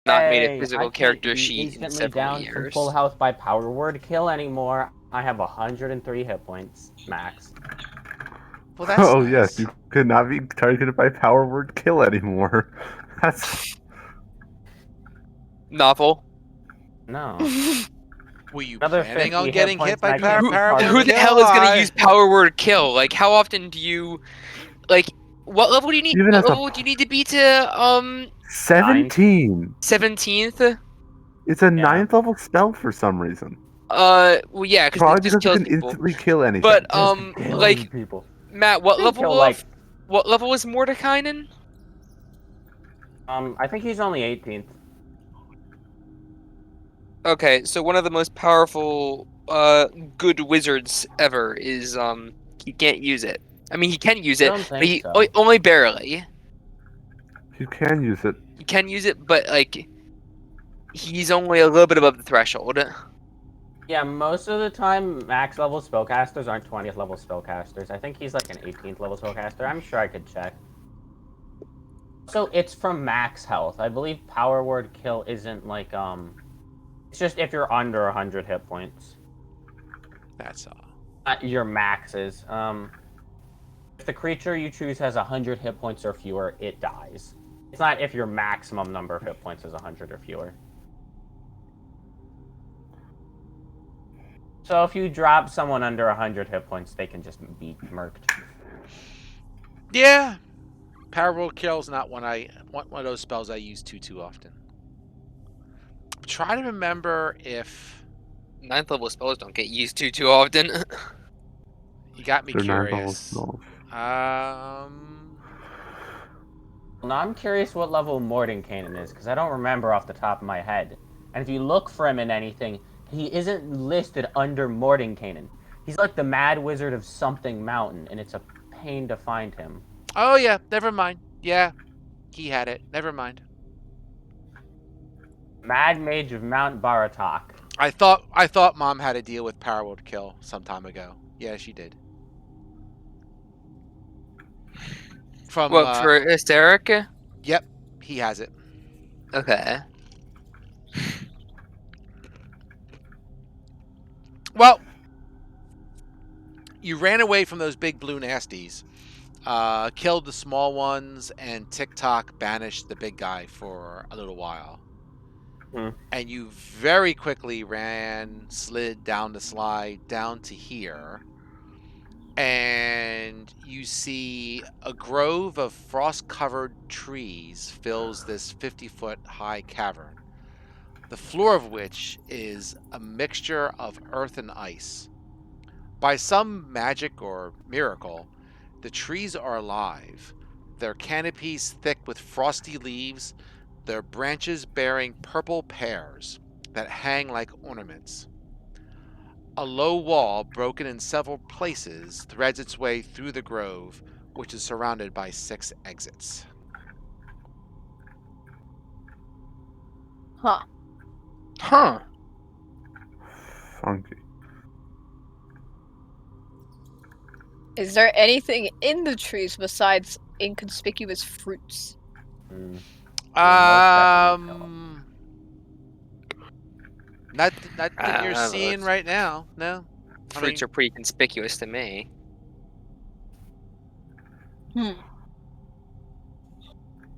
not made a Hey, I physical can't character be sheet in instantly several down from years. full health by power word kill anymore. I have 103 hit points max. Well, that's Oh nice. yes, you could not be targeted by power word kill anymore. That's Novel. No. Were you Another planning 50 on hit getting points hit by and I can't be power targeted. Who word the kill? hell is gonna use power word kill? Like, how often do you, like, what level do you need? even What as a level do you need to be to 17. 17th? It's a Yeah. 9th level spell for some reason. Well, yeah, because Probably it just because it kills can people. instantly kill anything. But Just killing like people. Matt, what They level kill, of like, what level is Mordekainen? I think he's only 18th. Okay, so one of the most powerful good wizards ever is he can't use it. I mean, he can use I it, don't but think he so. only barely. You can use it. He can use it, but like he's only a little bit above the threshold. Yeah, most of the time, max level spellcasters aren't 20th level spellcasters. I think he's like an 18th level spellcaster. I'm sure I could check. So it's from max health. I believe power word kill isn't like it's just if you're under 100 hit points. That's all. Your max is if the creature you choose has 100 hit points or fewer, it dies. It's not if your maximum number of hit points is 100 or fewer. So if you drop someone under 100 hit points, they can just be murked. Yeah, power word kill is not one of those spells I use too often. I'm trying to remember if 9th level spells don't get used too often. you got me They're 9th level curious. spells. Now I'm curious what level Mordenkainen is, because I don't remember off the top of my head. And if you look for him in anything, he isn't listed under Mordenkainen. He's like the Mad Wizard of something mountain, and it's a pain to find him. Oh yeah, never mind. Yeah, he had it. Never mind. Mad Mage of Mount Baratak. I thought Mom had a deal with power word kill some time ago. Yeah, she did. From What for Hysteric? Yep, he has it. Okay. Well, you ran away from those big blue nasties, killed the small ones, and TikTok banished the big guy for a little while. And you very quickly slid down the slide down to here. And you see a grove of frost-covered trees fills this 50-foot high cavern, the floor of which is a mixture of earth and ice. By some magic or miracle, the trees are alive, their canopies thick with frosty leaves, their branches bearing purple pears that hang like ornaments. A low wall, broken in several places, threads its way through the grove, which is surrounded by 6 exits. Huh. Huh. Funky. Is there anything in the trees besides inconspicuous fruits? Not that you're seeing right now. No. Fruits are pretty conspicuous to me. Can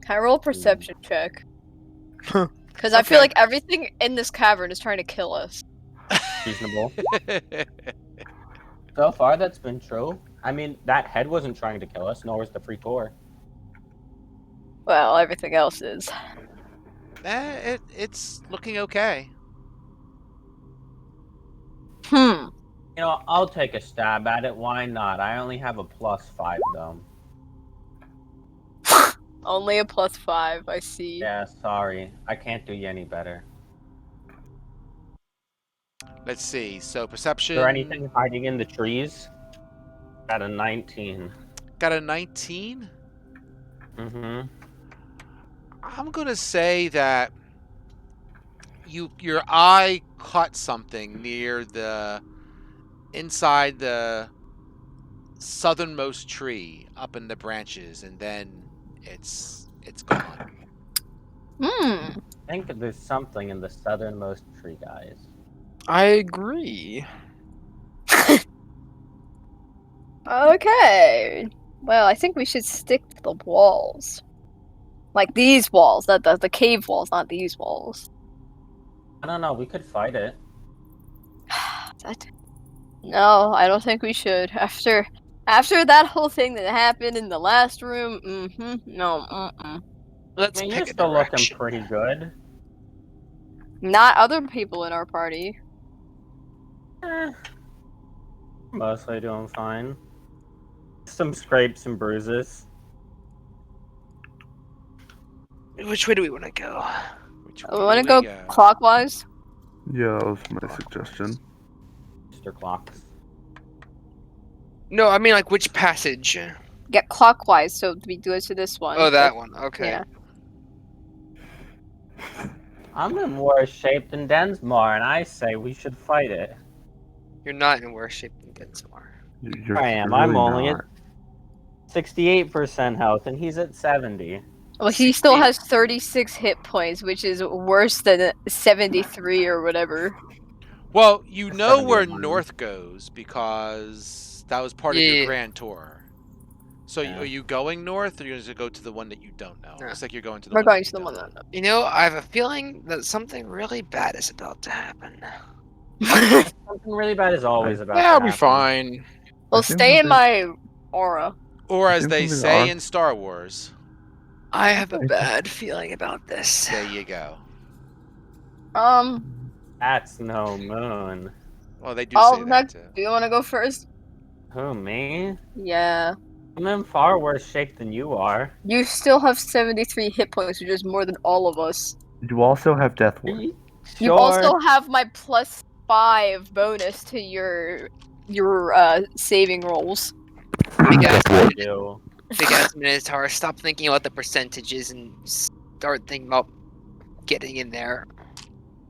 I roll a perception check? Because I feel like everything in this cavern is trying to kill us. Reasonable. So far, that's been true. I mean, that head wasn't trying to kill us, nor was the free core. Well, everything else is. It's looking okay. You know, I'll take a stab at it. Why not? I only have a +5, though. Only a +5, I see. Yeah, sorry. I can't do you any better. Let's see. So perception. Is there anything hiding in the trees? Got a 19. Got a 19? Mm-hmm. I'm gonna say that your eye caught something near inside the southernmost tree up in the branches, and then it's gone. Hmm. I think there's something in the southernmost tree, guys. I agree. Okay. Well, I think we should stick to the walls. Like these walls, the cave walls, not these walls. I don't know. We could fight it. No, I don't think we should. After that whole thing that happened in the last room, no, Let's I mean, you're pick a still looking direction. pretty good. not other people in our party. Mostly doing fine. Some scrapes and bruises. Which way do we want to go? Which I way want to do go we go? clockwise. Yeah, that was my suggestion. Mr. Clocks. No, I mean like which passage? Get clockwise, so we do it to this one. Oh, that one. Okay. Yeah. I'm in worse shape than Densmore, and I say we should fight it. You're not in worse shape than Densmore. You're I am. really I'm only at not. 68% health, and he's at 70. Well, he still has 36 hit points, which is worse than 73 or whatever. Well, you know where 71. north goes because that was part of Yeah. your grand tour. So Yeah. are you going north, or are you going to go to the one that you don't know? Yeah. Looks like you're going to the We're one going that to you the don't one know. that. You know, I have a feeling that something really bad is about to happen. Something really bad is always about Yeah, to I'll be happen. fine. Well, I think stay in that my aura. Or as think they something say are- in Star Wars, I have a Okay. bad feeling about this. there you go. That's no moon. Well, they do say that too. Do you want to go first? Who, me? Yeah. I'm in far worse shape than you are. You still have 73 hit points, which is more than all of us. You also have Death Ward. Sure. You also have my +5 bonus to your saving rolls. Big ass, I do. big ass Minotaur, stop thinking about the percentages and start thinking about getting in there.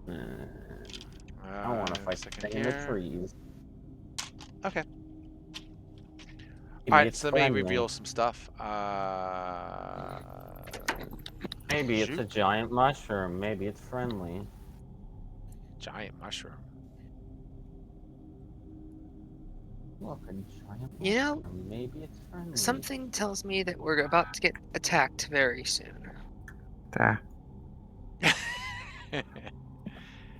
I don't want to fight the second thing in the here. trees. Okay. Maybe Alright, it's so let me friendly. reveal some stuff. Maybe it's shoot. a giant mushroom. Maybe it's friendly. Giant mushroom. Look, a giant You know, mushroom. Maybe it's friendly. something tells me that we're about to get attacked very soon. Ah,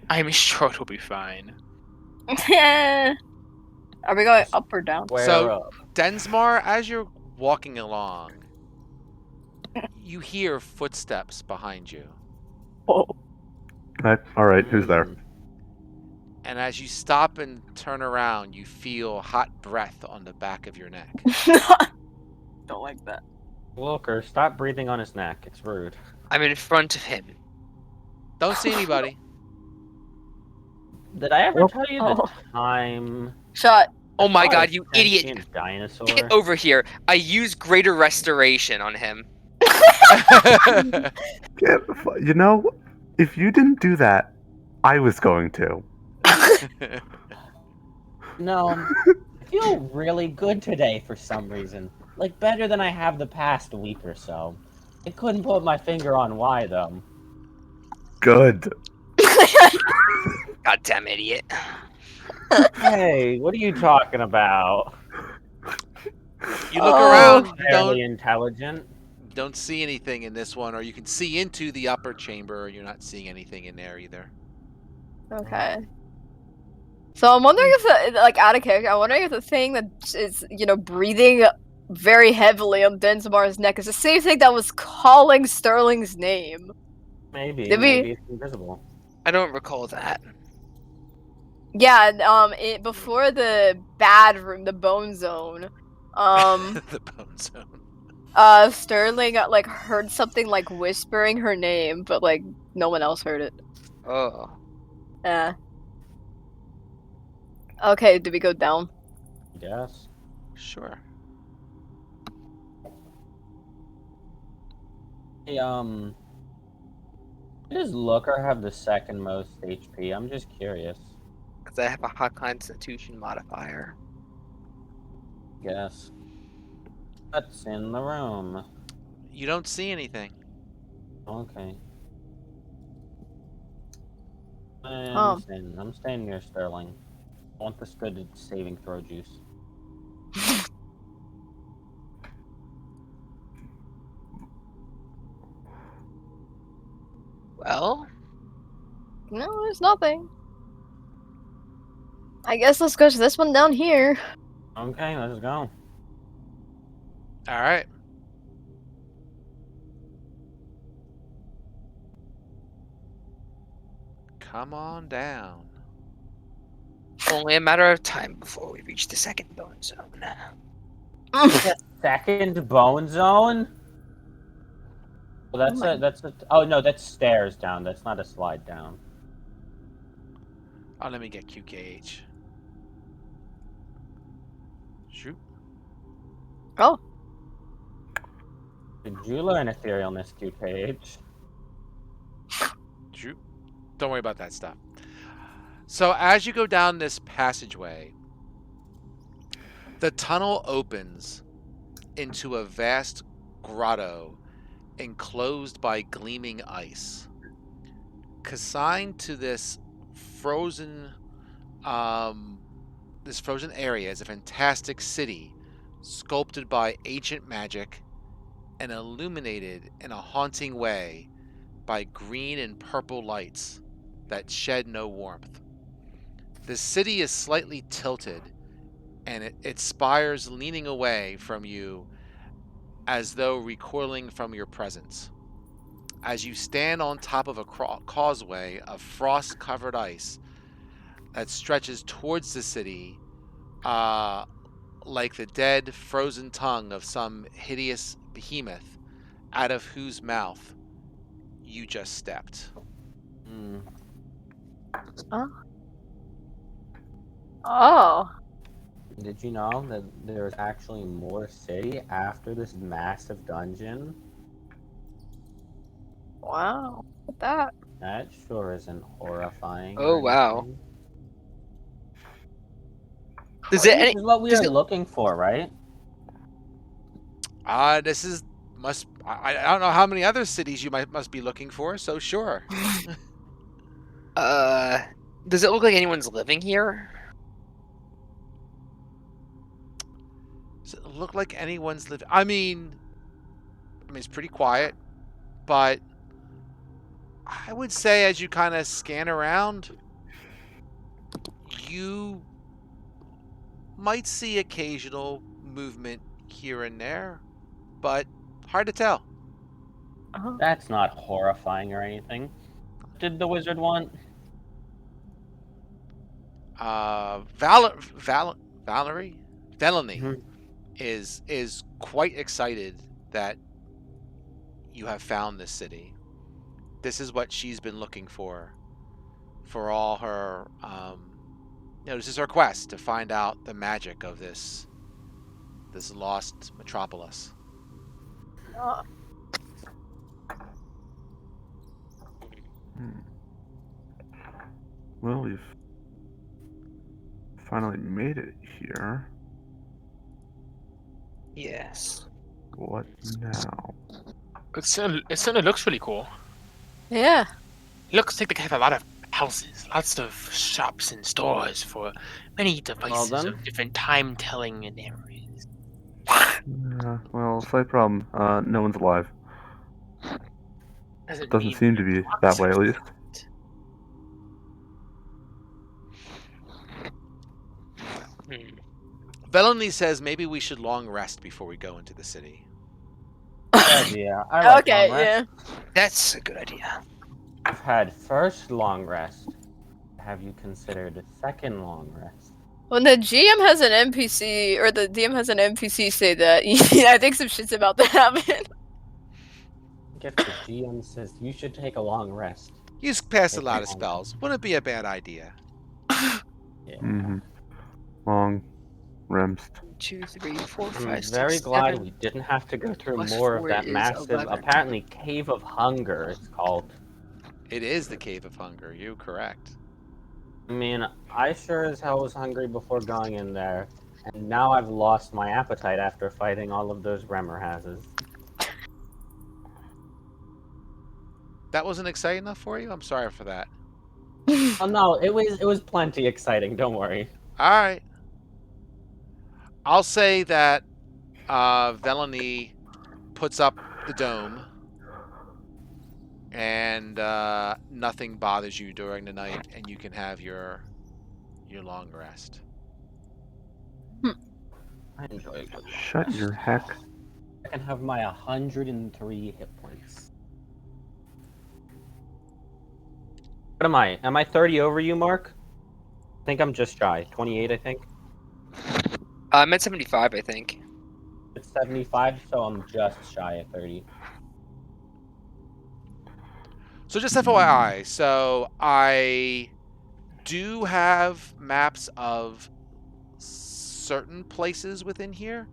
I'm sure it'll be fine. Are we going up or down? Square So- up. Densmar, as you're walking along, you hear footsteps behind you. Whoa. alright, who's there? Mm. And as you stop and turn around, you feel hot breath on the back of your neck. Don't like that. Looker, stop breathing on his neck. It's rude. I'm in front of him. Don't see anybody. Did I ever Nope. tell you the Oh. time? Shut. Oh my I saw god, a you idiot! sentient dinosaur. Get over here. I use greater restoration on him. You know, if you didn't do that, I was going to. No, I feel really good today for some reason. Like, better than I have the past week or so. I couldn't put my finger on why, though. Good. Goddamn idiot. Hey, what are you talking about? You look Oh. around, you Fairly intelligent. don't see anything in this one, or you can see into the upper chamber, you're not seeing anything in there either. Okay. So I'm wondering if, like, out of character, I'm wondering if the thing that is, breathing very heavily on Denzimar's neck is the same thing that was calling Sterling's name. Maybe. Did we- Maybe it's invisible. I don't recall that. Yeah, before the bad room, the bone zone, The bone zone. Sterling like heard something like whispering her name, but like no one else heard it. Oh. Yeah. Okay, did we go down? Yes. Sure. Hey, does Looker have the second most HP? I'm just curious. Because I have a high constitution modifier. Guess. What's in the room? You don't see anything. Okay. I'm staying near Sterling. I want this good saving throw juice. Well, No, there's nothing. I guess let's go to this one down here. Okay, let's go. All right. Come on down. only a matter of time before we reach the second bone zone. The second bone zone? Well, that's a. Oh no, that's stairs down. That's not a slide down. Oh, let me get QKH. Shoot. Oh, Did you learn etherealness, QKH? Shoot. Don't worry about that stuff. So as you go down this passageway, the tunnel opens into a vast grotto enclosed by gleaming ice. Consigned to this frozen area is a fantastic city sculpted by ancient magic and illuminated in a haunting way by green and purple lights that shed no warmth. The city is slightly tilted, and its spires leaning away from you as though recoiling from your presence. As you stand on top of a causeway of frost-covered ice that stretches towards the city, like the dead, frozen tongue of some hideous behemoth, out of whose mouth you just stepped. oh, Did you know that there's actually more city after this massive dungeon? wow. Look at that. That sure isn't horrifying. Oh, or wow. anything. Does This it? is what we does are it- looking for, right? This is I don't know how many other cities you must be looking for, so sure. Does it look like anyone's living here? Does it look like anyone's living? I mean, it's pretty quiet, but I would say as you kind of scan around, you might see occasional movement here and there, but hard to tell. That's not horrifying or anything. What did the wizard want? Valerie, Delaney Mhm. is quite excited that you have found this city. This is what she's been looking for all her, this is her quest to find out the magic of this lost metropolis. Well, we've finally made it here. Yes. What now? It certainly looks really cool. Yeah. It looks like they have a lot of houses, lots of shops and stores for many devices then. of different time telling and areas. Well, slight problem. No one's alive. Doesn't mean seem to be that way, at least. Velony says maybe we should long rest before we go into the city. Yeah, I like Okay, long rest. yeah. That's a good idea. I've had first long rest. Have you considered a second long rest? When the GM has an NPC, or the DM has an NPC say that, I think some shit's about to happen. I guess the GM says you should take a long rest. You passed a Take lot a of long spells. Wouldn't it be a bad idea? Yeah. Mm-hmm. Long rest. 2, 3, 4, I'm 5, 6, very glad 7. we didn't have to go through Plus more of 4 that is massive, 11. apparently, Cave of Hunger, it's called. It is the Cave of Hunger. You're correct. I mean, I sure as hell was hungry before going in there, and now I've lost my appetite after fighting all of those Remorhazes. That wasn't exciting enough for you? I'm sorry for that. Oh no, it was plenty exciting. Don't worry. All right. I'll say that Velony puts up the dome, and nothing bothers you during the night, and you can have your long rest. I enjoy a good long Shut rest. your heck. I can have my 103 hit points. What am I? Am I 30 over you, Mark? I think I'm just shy. 28, I think. I'm at 75, I think. It's 75, so I'm just shy of 30. So just FYI, so I do have maps of certain places within here,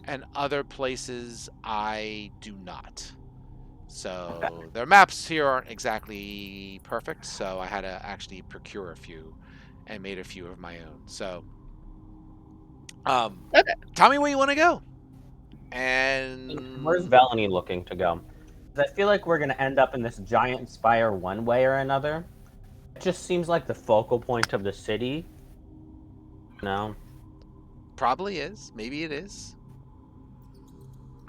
and other places I do not. So their maps here aren't exactly perfect, so I had to actually procure a few and made a few of my own. So Okay. tell me where you want to go. And Where's Velony looking to go? 'Cause I feel like we're gonna end up in this giant spire one way or another. It just seems like the focal point of the city. No. probably is. Maybe it is.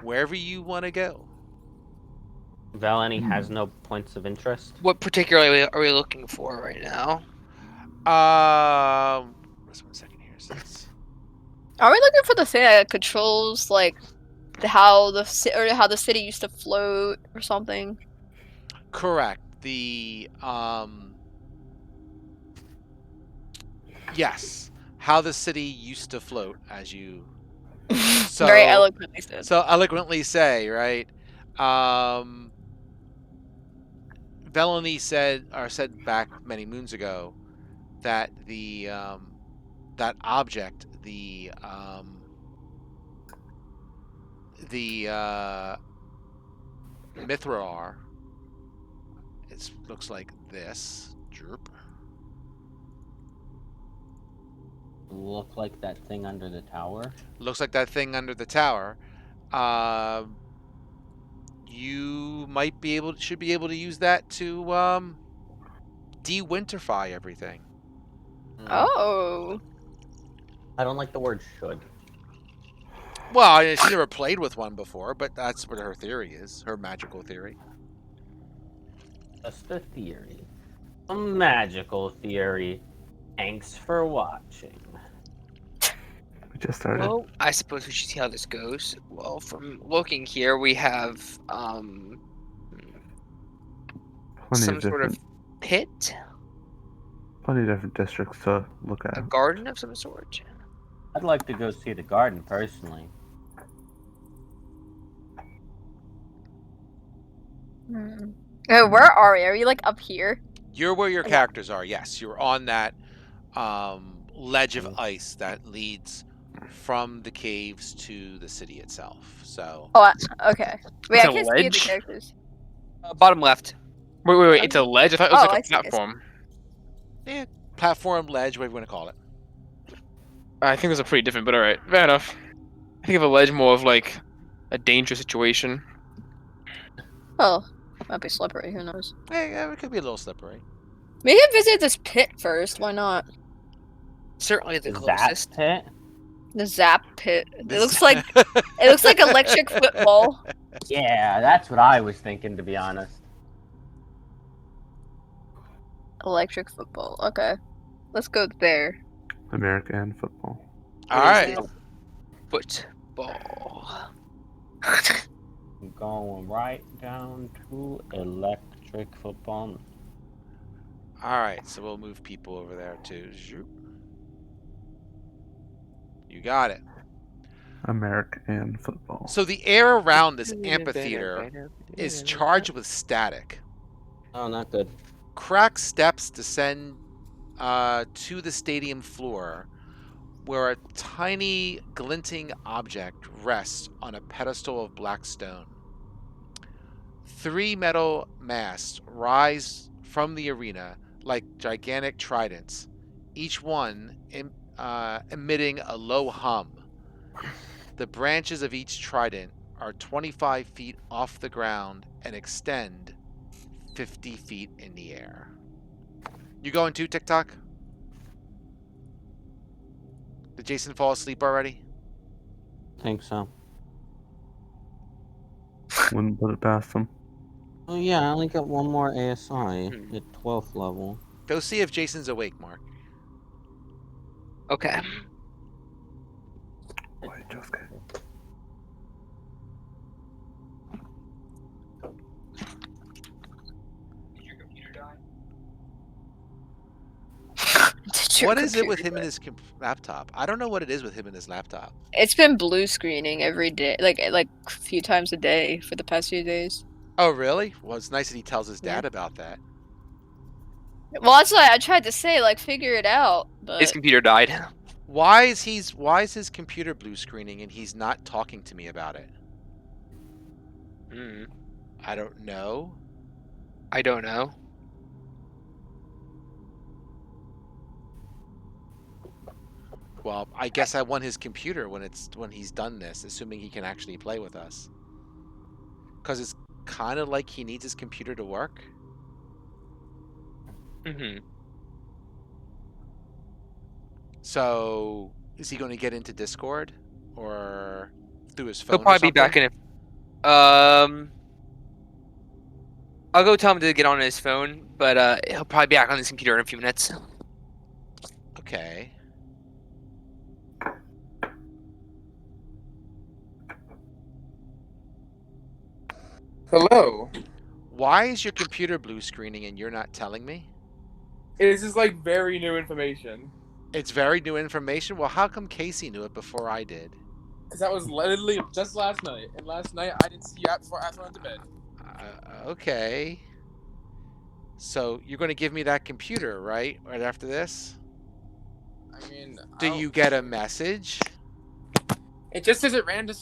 Wherever you want to go. Velony has no points of interest. What particularly are we looking for right now? Just 1 second here. Since Are we looking for the thing that controls like how the city used to float or something? correct. The yes, how the city used to float, as you Very eloquently said. so eloquently say, right? Velony said back many moons ago that that object, the Mithrar, it looks like this. Jerp. Look like that thing under the tower. Looks like that thing under the tower. You should be able to use that to de-winterfy everything. Oh. I don't like the word should. Well, she never played with one before, but that's what her theory is. Her magical theory. Just a theory. A magical theory. Thanks for watching. We just started. Well, I suppose we should see how this goes. Well, from looking here, we have Plenty some of sort different, of pit, plenty of different districts to look a at. garden of some sort. I'd like to go see the garden personally. Where are we? Are we like up here? You're where your characters are. Yes, you're on that ledge of ice that leads from the caves to the city itself. So Oh, okay. Wait, It's I a can't see the ledge? characters. Bottom left. Wait, it's a ledge? I thought it was Oh, like I a see, I see. platform. yeah, platform, ledge, whatever you want to call it. I think those are pretty different, but alright. Fair enough. I think of a ledge more of like a dangerous situation. Oh, might be slippery. Who knows? Yeah, it could be a little slippery. We can visit this pit first. Why not? Certainly the Is closest. that pit? The Zap pit. It looks like electric football. Yeah, that's what I was thinking, to be honest. Electric football. Okay, let's go there. American football. All right. Football. I'm going right down to electric football. All right, so we'll move people over there too. Zoop. You got it. American football. So the air around this amphitheater is charged with static. Oh, not good. Cracked steps descend to the stadium floor, where a tiny glinting object rests on a pedestal of black stone. 3 metal masts rise from the arena like gigantic tridents, each one emitting a low hum. The branches of each trident are 25 feet off the ground and extend 50 feet in the air. You going to TikTok? Did Jason fall asleep already? Think so. Wouldn't put it past him. Oh yeah, I only got one more ASI Hmm. at 12th level. Go see if Jason's awake, Mark. Okay. Wait, Josuke. Did your computer die? What is it with him and his laptop? I don't know what it is with him and his laptop. It's been blue screening every day, like a few times a day for the past few days. Oh, really? Well, it's nice that he tells his Yeah. dad about that. Well, that's why I tried to say, like, figure it out, but His computer died. Why is his computer blue screening and he's not talking to me about it? Hmm. I don't know. I don't know. Well, I guess I want his computer when he's done this, assuming he can actually play with us. Because it's kind of like he needs his computer to work. Hmm. So, is he going to get into Discord or through his phone? He'll probably or be back something? in it. I'll go tell him to get on his phone, but he'll probably be back on his computer in a few minutes. Okay. Hello. Why is your computer blue screening and you're not telling me? This is like very new information. It's very new information. Well, how come Casey knew it before I did? Because that was literally just last night. And last night I didn't see you out before I went to bed. Okay. So you're going to give me that computer, right? Right after this? I mean, Do you get a message? It just says it ran into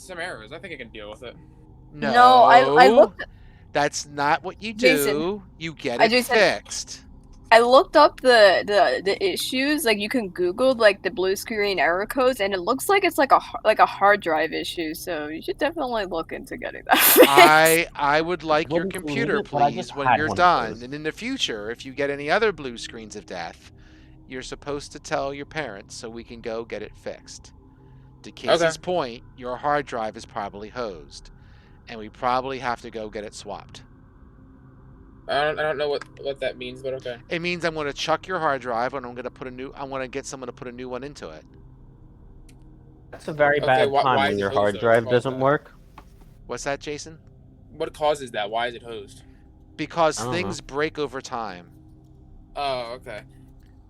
some errors. I think I can deal with it. No, I looked. That's not what you do. Jason, You get I it just said- fixed. I looked up the issues. Like, you can Google like the blue screen error codes, and it looks like it's like a hard drive issue. So you should definitely look into getting that fixed. I would like your Wouldn't believe computer, it, but I just please, when had you're one of done. those. And in the future, if you get any other blue screens of death, you're supposed to tell your parents so we can go get it fixed. To Casey's point, your hard drive is probably hosed, and we probably have to go get it swapped. I don't know what that means, but okay. It means I'm going to chuck your hard drive, and I'm going to get someone to put a new one into it. That's a very Okay, bad why time is when it your hosed, hard though? drive What's wrong with doesn't that? work. What's that, Jason? What causes that? Why is it hosed? Because I don't things break over time. Oh, okay.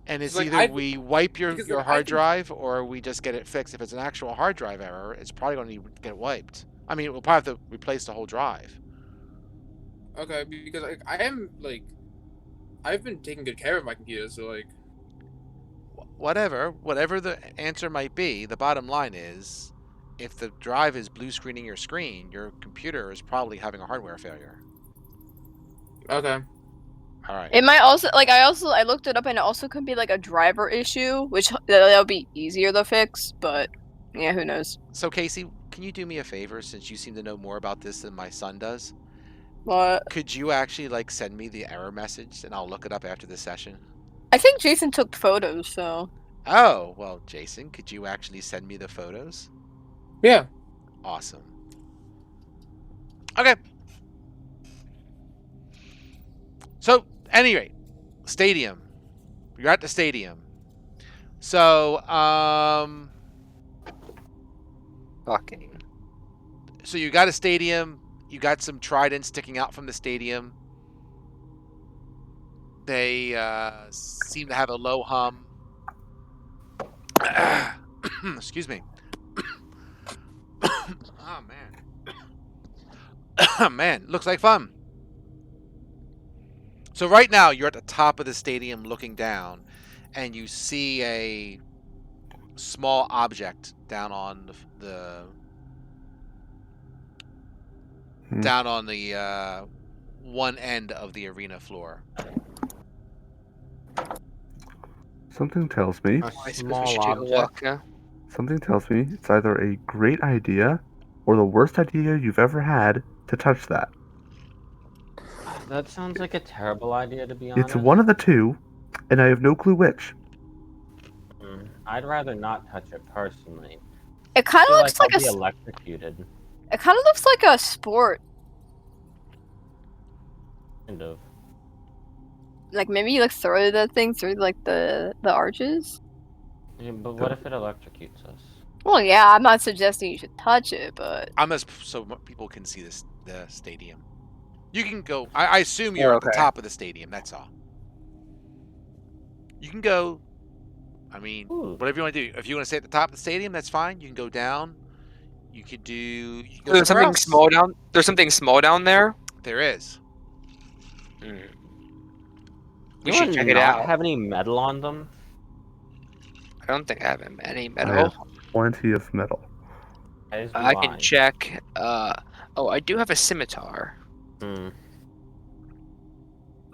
And it's So, like, either we wipe your because, like, hard drive or we just get it fixed. If it's an actual hard drive error, it's probably going to get wiped. I mean, we'll probably have to replace the whole drive. Okay, because like I've been taking good care of my computer, so like. Whatever the answer might be, the bottom line is, if the drive is blue screening your screen, your computer is probably having a hardware failure. Okay. All right. It might also I looked it up, and it also could be like a driver issue, which that'll be easier to fix. But yeah, who knows? So Casey, can you do me a favor, since you seem to know more about this than my son does? What? Could you actually send me the error message and I'll look it up after the session? I think Jason took photos, so. Oh, well, Jason, could you actually send me the photos? Yeah. Awesome. Okay. So, any rate, stadium. You're at the stadium. So, Fucking. So you got a stadium. You got some tridents sticking out from the stadium. They seem to have a low hum. Excuse me. Oh, man. Man, looks like fun. So right now, you're at the top of the stadium looking down, and you see a small object down on the one end of the arena floor. Something tells me. A I suppose we small should take a object. look. Yeah? Something tells me it's either a great idea or the worst idea you've ever had to touch that. That sounds like a terrible idea, to be honest. It's one of the two, and I have no clue which. I'd rather not touch it personally. It kind I of feel looks like like I'll be electrocuted. It kind of looks like a sport. Kind of. Like maybe you like throw the thing through like the arches. Yeah, but what if it electrocutes us? Well, yeah, I'm not suggesting you should touch it, but I'm as so people can see this the stadium. You can go. I assume you're Oh, at the okay. top of the stadium. That's all. You can go. I mean, Ooh. whatever you want to do. If you want to stay at the top of the stadium, that's fine. You can go down. You could do. You can go There's somewhere something else. small down. There's something small down there. There is. We You should would check it not out. have any metal on them? I don't think I have any I metal. have plenty of metal. As do I can check. Oh, I do have a scimitar. Hmm.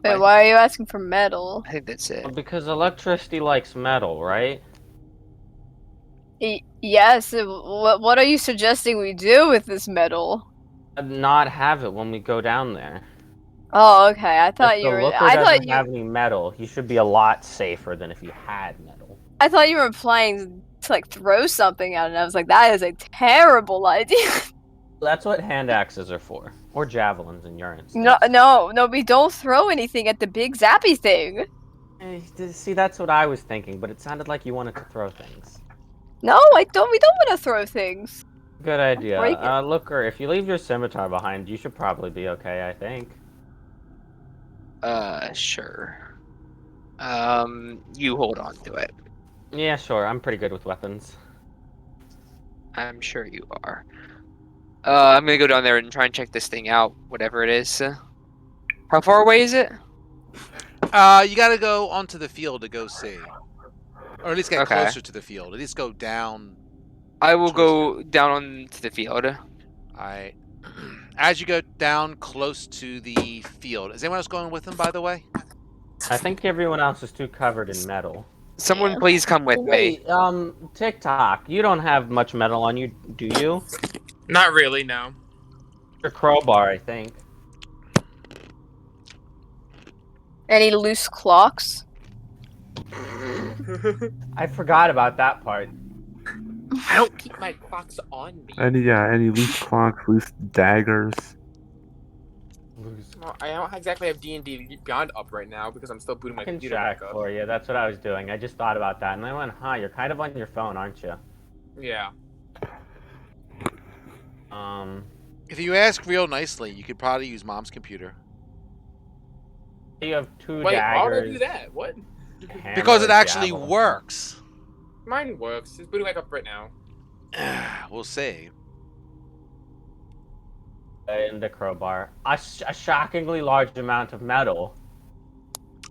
wait, why are you asking for metal? I think that's it. Well, because electricity likes metal, right? Yes. What are you suggesting we do with this metal? Not have it when we go down there. Oh, okay. I thought If you the were. looker I thought doesn't you. have any metal, he should be a lot safer than if he had metal. I thought you were implying to like throw something at it. And I was like, that is a terrible idea. That's what hand axes are for, or javelins in your instance. No. We don't throw anything at the big zappy thing. See, that's what I was thinking, but it sounded like you wanted to throw things. No, I don't. We don't want to throw things. Good idea. break it. Looker, if you leave your scimitar behind, you should probably be okay, I think. Sure. You hold on to it. Yeah, sure. I'm pretty good with weapons. I'm sure you are. I'm gonna go down there and try and check this thing out, whatever it is. How far away is it? You got to go onto the field to go see, or at least get Okay. closer to the field. At least go down. I will Towards go down onto the field. Alright. As you go down close to the field, is anyone else going with him? By the way. I think everyone else is too covered in metal. Someone Yeah. please come with me. Wait, TikTok, you don't have much metal on you, do you? Not really, no. Your crowbar, I think. Any loose clocks? I forgot about that part. I don't keep my clocks on me. Any loose clocks, loose daggers. Well, I don't exactly have D&D Beyond up right now because I'm still booting my I can computer back check up. for you. That's what I was doing. I just thought about that, and I went, "Huh, you're kind of on your phone, aren't you?" Yeah. If you ask real nicely, you could probably use Mom's computer. You have two Wait, why would I daggers. do that? What? Because it hammer, actually javelin. works. Mine works. It's booting back up right now. We'll see. And the crowbar. A shockingly large amount of metal.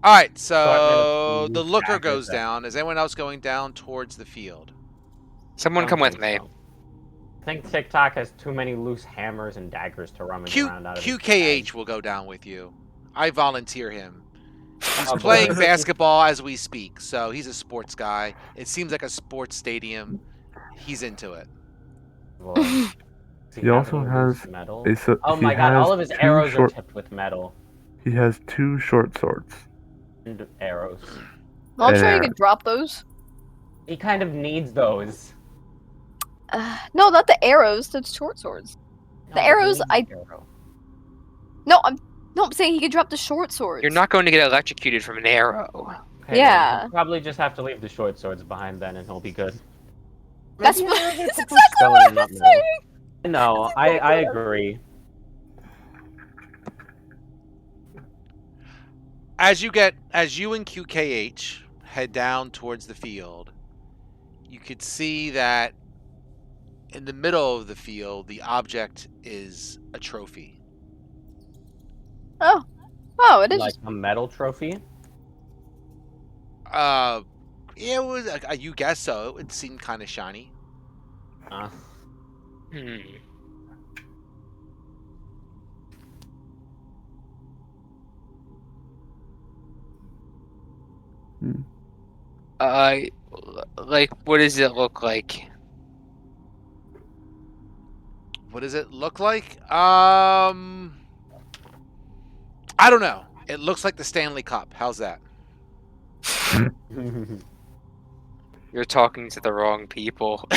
Alright, So I'm so gonna the use looker daggers goes then. down. Is anyone else going down towards the field? Someone Don't come with think me. so. I think TikTok has too many loose hammers and daggers to rummage around out of his QKH will go down with you. I volunteer him. He's Oh, playing boy. basketball as we speak, so he's a sports guy. It seems like a sports stadium. He's into it. bag. Boy. Does He have also any has loose metal? Oh my god, all of his arrows are tipped with metal. He has 2 short swords. And arrows. Well, I'm And sure you arrows. could drop those. He kind of needs those. No, not the arrows. The short swords. No, he arrows, needs an arrow. No, I'm saying he could drop the short swords. You're not going to get electrocuted from an arrow. Okay, Yeah. then he'll probably just have to leave the short swords behind then, and he'll be good. That's Maybe that's he'll get exactly some stone what and I not was metal. saying. No, That's exactly I what I- agree. As you and QKH head down towards the field, you could see that in the middle of the field, the object is a trophy. Oh, it is. Like a metal trophy. It was. You guess so. It seemed kind of shiny. Hmm. Hmm. Like, what does it look like? What does it look like? I don't know. It looks like the Stanley Cup. How's that? You're talking to the wrong people.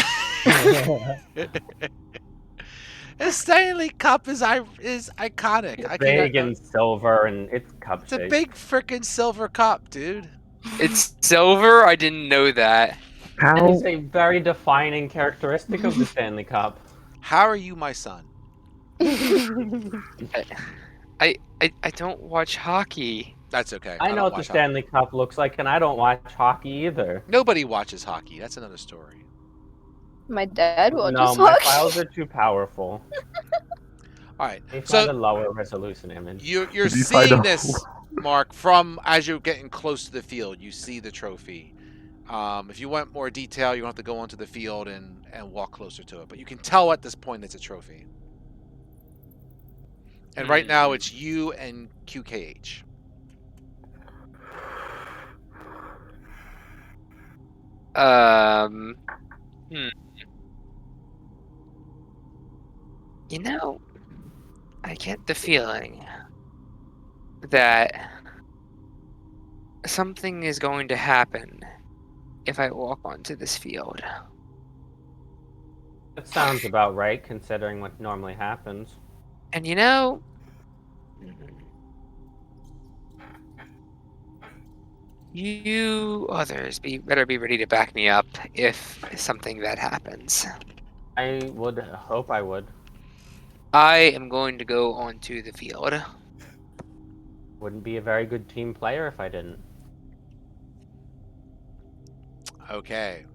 The Stanley Cup is iconic. I can. Big and silver, and it's cup It's a shape. big freaking silver cup, dude. It's silver? I didn't know that. That How is a very defining characteristic of the Stanley Cup. How are you, my son? I don't watch hockey. That's okay. I know don't what the watch hockey. Stanley Cup looks like, and I don't watch hockey either. Nobody watches hockey. That's another story. My dad watches No, my hockey. files are too powerful. All right. They find So a lower resolution image. you're Did you find seeing a- this, Mark, from as you're getting close to the field. You see the trophy. If you want more detail, you have to go onto the field and walk closer to it. But you can tell at this point it's a trophy. And right now it's you and QKH. You know, I get the feeling that something is going to happen if I walk onto this field. That sounds about right, considering what normally happens. And you know, you others better be ready to back me up if something bad happens. I would hope I would. I am going to go onto the field. Wouldn't be a very good team player if I didn't. Okay.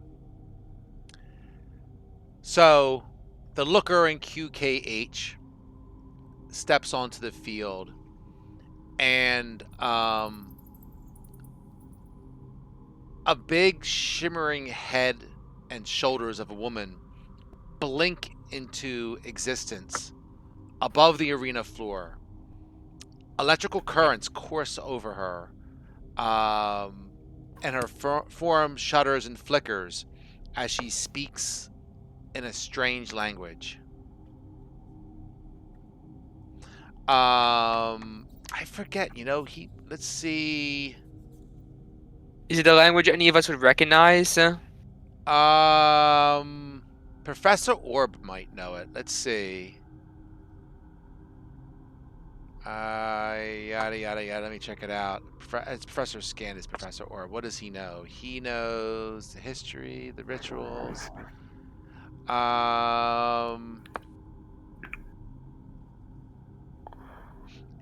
So the looker in QKH steps onto the field, and a big shimmering head and shoulders of a woman blink into existence above the arena floor. Electrical currents course over her, and her form shudders and flickers as she speaks in a strange language. I forget, let's see. Is it a language any of us would recognize? Professor Orb might know it. Let's see. Yada yada yada. Let me check it out. It's Professor Scan is Professor Orb. What does he know? He knows the history, the rituals.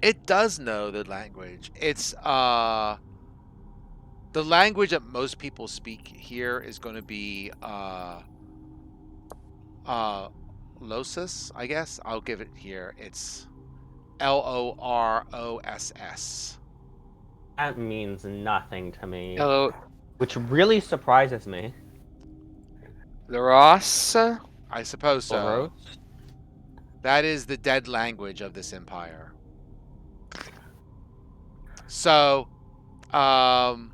It does know the language. It's the language that most people speak here is going to be Losis, I guess. I'll give it here. It's Loross. That means nothing to me. Hello, Which really surprises me. Loros? I suppose so. Boros? That is the dead language of this empire. So, the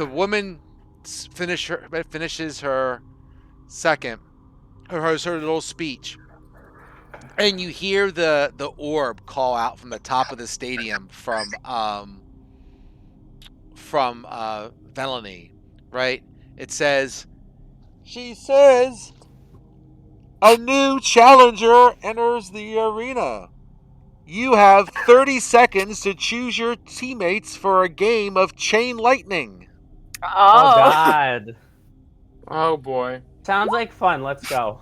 woman finishes her little speech, and you hear the orb call out from the top of the stadium from Velony, right? It says, she says, a new challenger enters the arena. You have 30 seconds to choose your teammates for a game of Chain Lightning. Oh Oh. god. Oh boy. Sounds like fun. Let's go.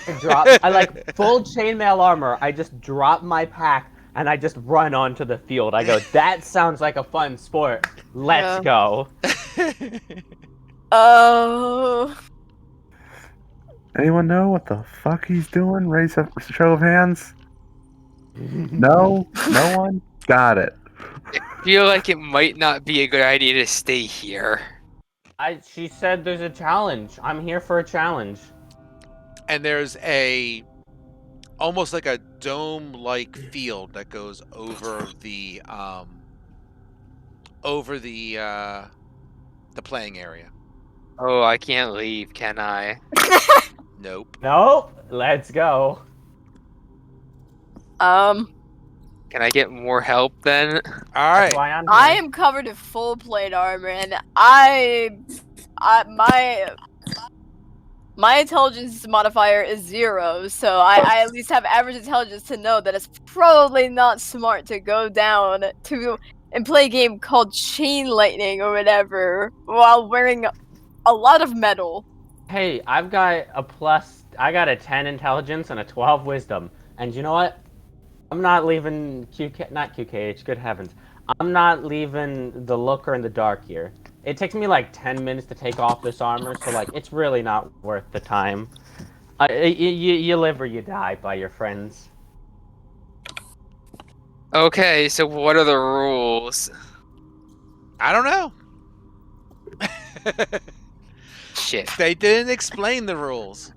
I like full chainmail armor. I just drop my pack and I just run onto the field. I go, that sounds like a fun sport. Let's go. Oh. Anyone know what the fuck he's doing? Raise a show of hands. No? No one? Got it. I feel like it might not be a good idea to stay here. She said there's a challenge. I'm here for a challenge. And there's almost like a dome-like field that goes over the playing area. Oh, I can't leave, can I? Nope. Nope. Let's go. Can I get more help then? All That's right. why I'm I here. am covered in full plate armor, and my intelligence modifier is 0, so I at least have average intelligence to know that it's probably not smart to go down and play a game called Chain Lightning or whatever while wearing a lot of metal. Hey, I've got a plus. I got a 10 intelligence and a 12 wisdom. And you know what? I'm not leaving not QKH. Good heavens, I'm not leaving the Looker in the dark here. It takes me like 10 minutes to take off this armor, so like it's really not worth the time. You live or you die by your friends. Okay, so what are the rules? I don't know. Shit. They didn't explain the rules.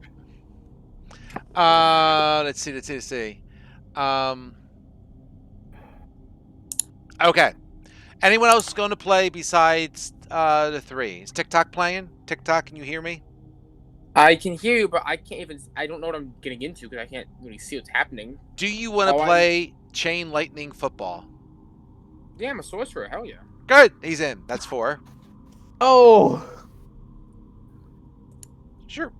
Let's see. Okay. Anyone else going to play besides the three? Is TikTok playing? TikTok, can you hear me? I can hear you, but I can't even. I don't know what I'm getting into because I can't really see what's happening. Do you want to play Chain Lightning Football? Yeah, I'm a sorcerer. Hell yeah. Good. He's in. That's 4. Oh, Sure.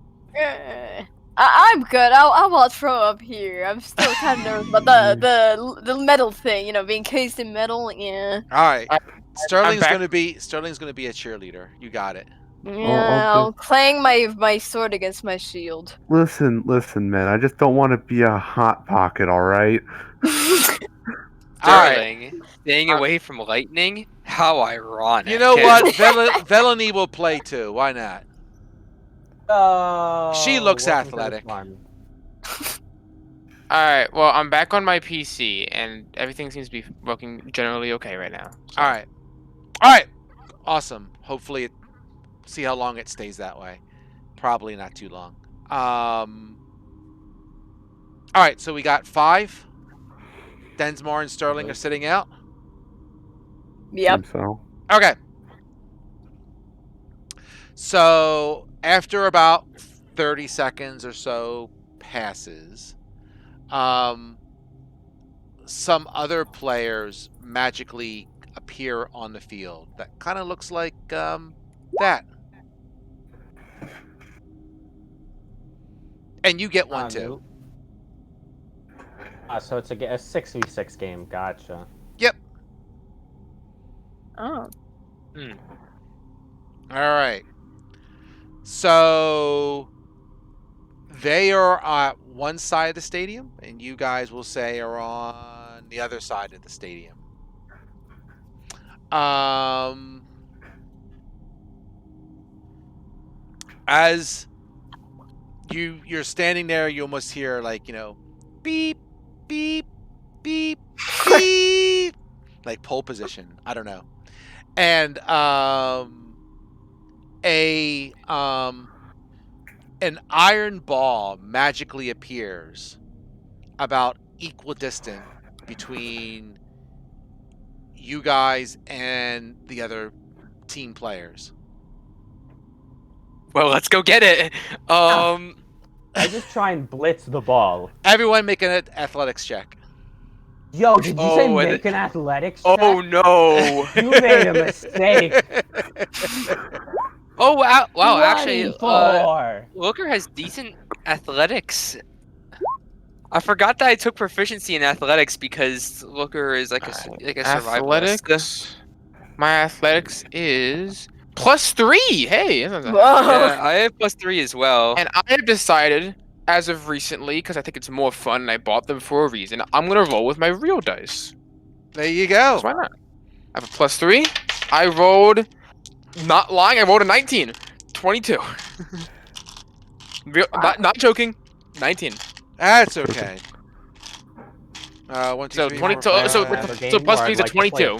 I'm good. I won't throw up here. I'm still kind of nervous about the metal thing. Being cased in metal. Yeah. All right. Sterling's back. going to be a cheerleader. You got it. Yeah. I'll clang my sword against my shield. Listen, man. I just don't want to be a hot pocket. All right. Sterling, staying away from lightning? How ironic. You know what? Velony will play too. Why not? She looks welcome to the athletic. farm. Alright, well, I'm back on my PC, and everything seems to be working generally okay right now. So. All right. Awesome. Hopefully, see how long it stays that way. Probably not too long. All right, so we got 5. Densmore and Sterling are sitting out. Yep. So Okay. So after about 30 seconds or so passes, some other players magically appear on the field. That kind of looks like that. And you get one too. So it's a 6v6 game. Gotcha. Yep. Oh. All right. So they are at one side of the stadium, and you guys will say are on the other side of the stadium. As you're standing there, you almost hear beep, beep, beep, beep, like pole position. I don't know. And an iron ball magically appears about equidistant between you guys and the other team players. Well, let's go get it. I just try and blitz the ball. Everyone make an athletics check. Yo, did you say make an athletics check? Oh no! You made a mistake. Oh wow! Actually, 24. Looker has decent athletics. I forgot that I took proficiency in athletics because Looker is like a survivalist. Athletics. My athletics is +3. Hey. Whoa. Yeah, I have +3 as well. And I have decided, as of recently, because I think it's more fun and I bought them for a reason, I'm going to roll with my real dice. There you go. So why not? I have a +3. I rolled, not lying, I rolled a 19. 22. Not joking. 19. That's okay. 1, 2, So 3, 20. 4, 5. So +3 is a 22.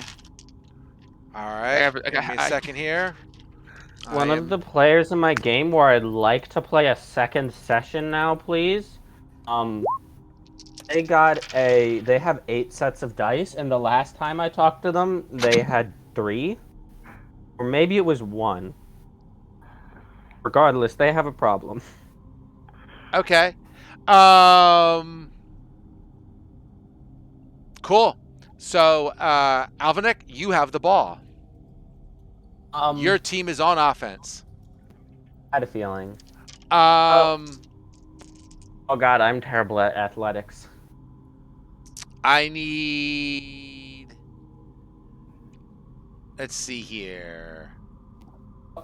All right. Give me a second here. One of the players in my game where I'd like to play a second session now, please. They have 8 sets of dice, and the last time I talked to them, they had 3. Or maybe it was 1. Regardless, they have a problem. Okay. Cool. So, Alvanek, you have the ball. Your I team is on offense. had a feeling. Um, Oh god, I'm terrible at athletics. I need. Let's see here.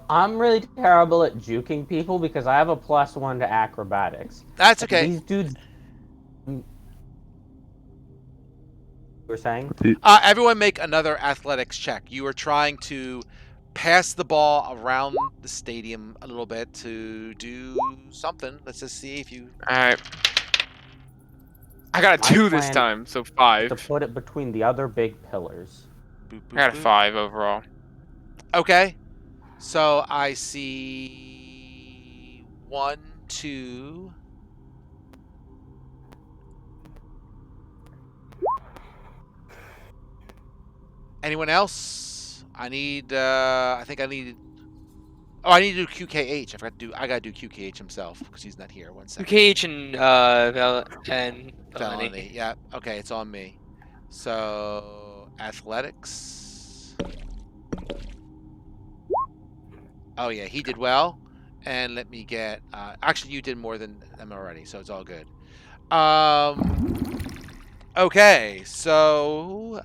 I'm really terrible at juking people because I have a +1 to acrobatics. That's And okay. these dudes. You were saying? Everyone make another athletics check. You are trying to pass the ball around the stadium a little bit to do something. Let's just see if you. All right. I got a My 2 this plan time, so To 5. put it between the other big pillars. Boop, I boop, got a boop. 5 overall. Okay. So I see 1, 2. Anyone else? I need. I think I need. Oh, I need to do QKH. I gotta do QKH himself because he's not here. 1 second. KH and and Felony. Yeah. Okay, it's on me. So athletics. Oh yeah, he did well. And let me get. Actually, you did more than them already, so it's all good. Okay, so.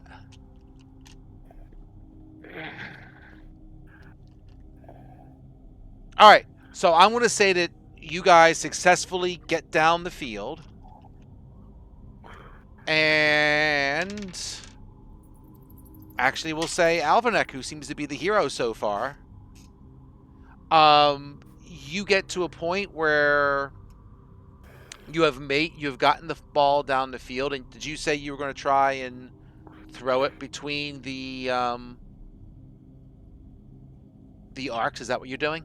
All right, so I'm going to say that you guys successfully get down the field. And actually, we'll say Alvanek, who seems to be the hero so far. You get to a point where you have gotten the ball down the field, and did you say you were going to try and throw it between the arcs? Is that what you're doing?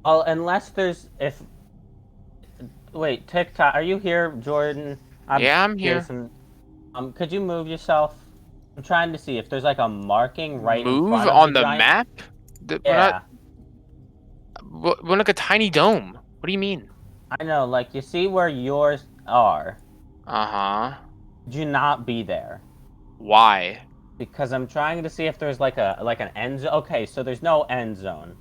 Well, unless there's Wait, TikTok, are you here, Jordan? Yeah, I'm here. Jason. Could you move yourself? I'm trying to see if there's like a marking right in Move front of on the the giant... map? Yeah, We're like a tiny dome. What do you mean? I know. Like, you see where yours are. Uh-huh. Do not be there. Why? Because I'm trying to see if there's like an end zone. Okay, so there's no end zone.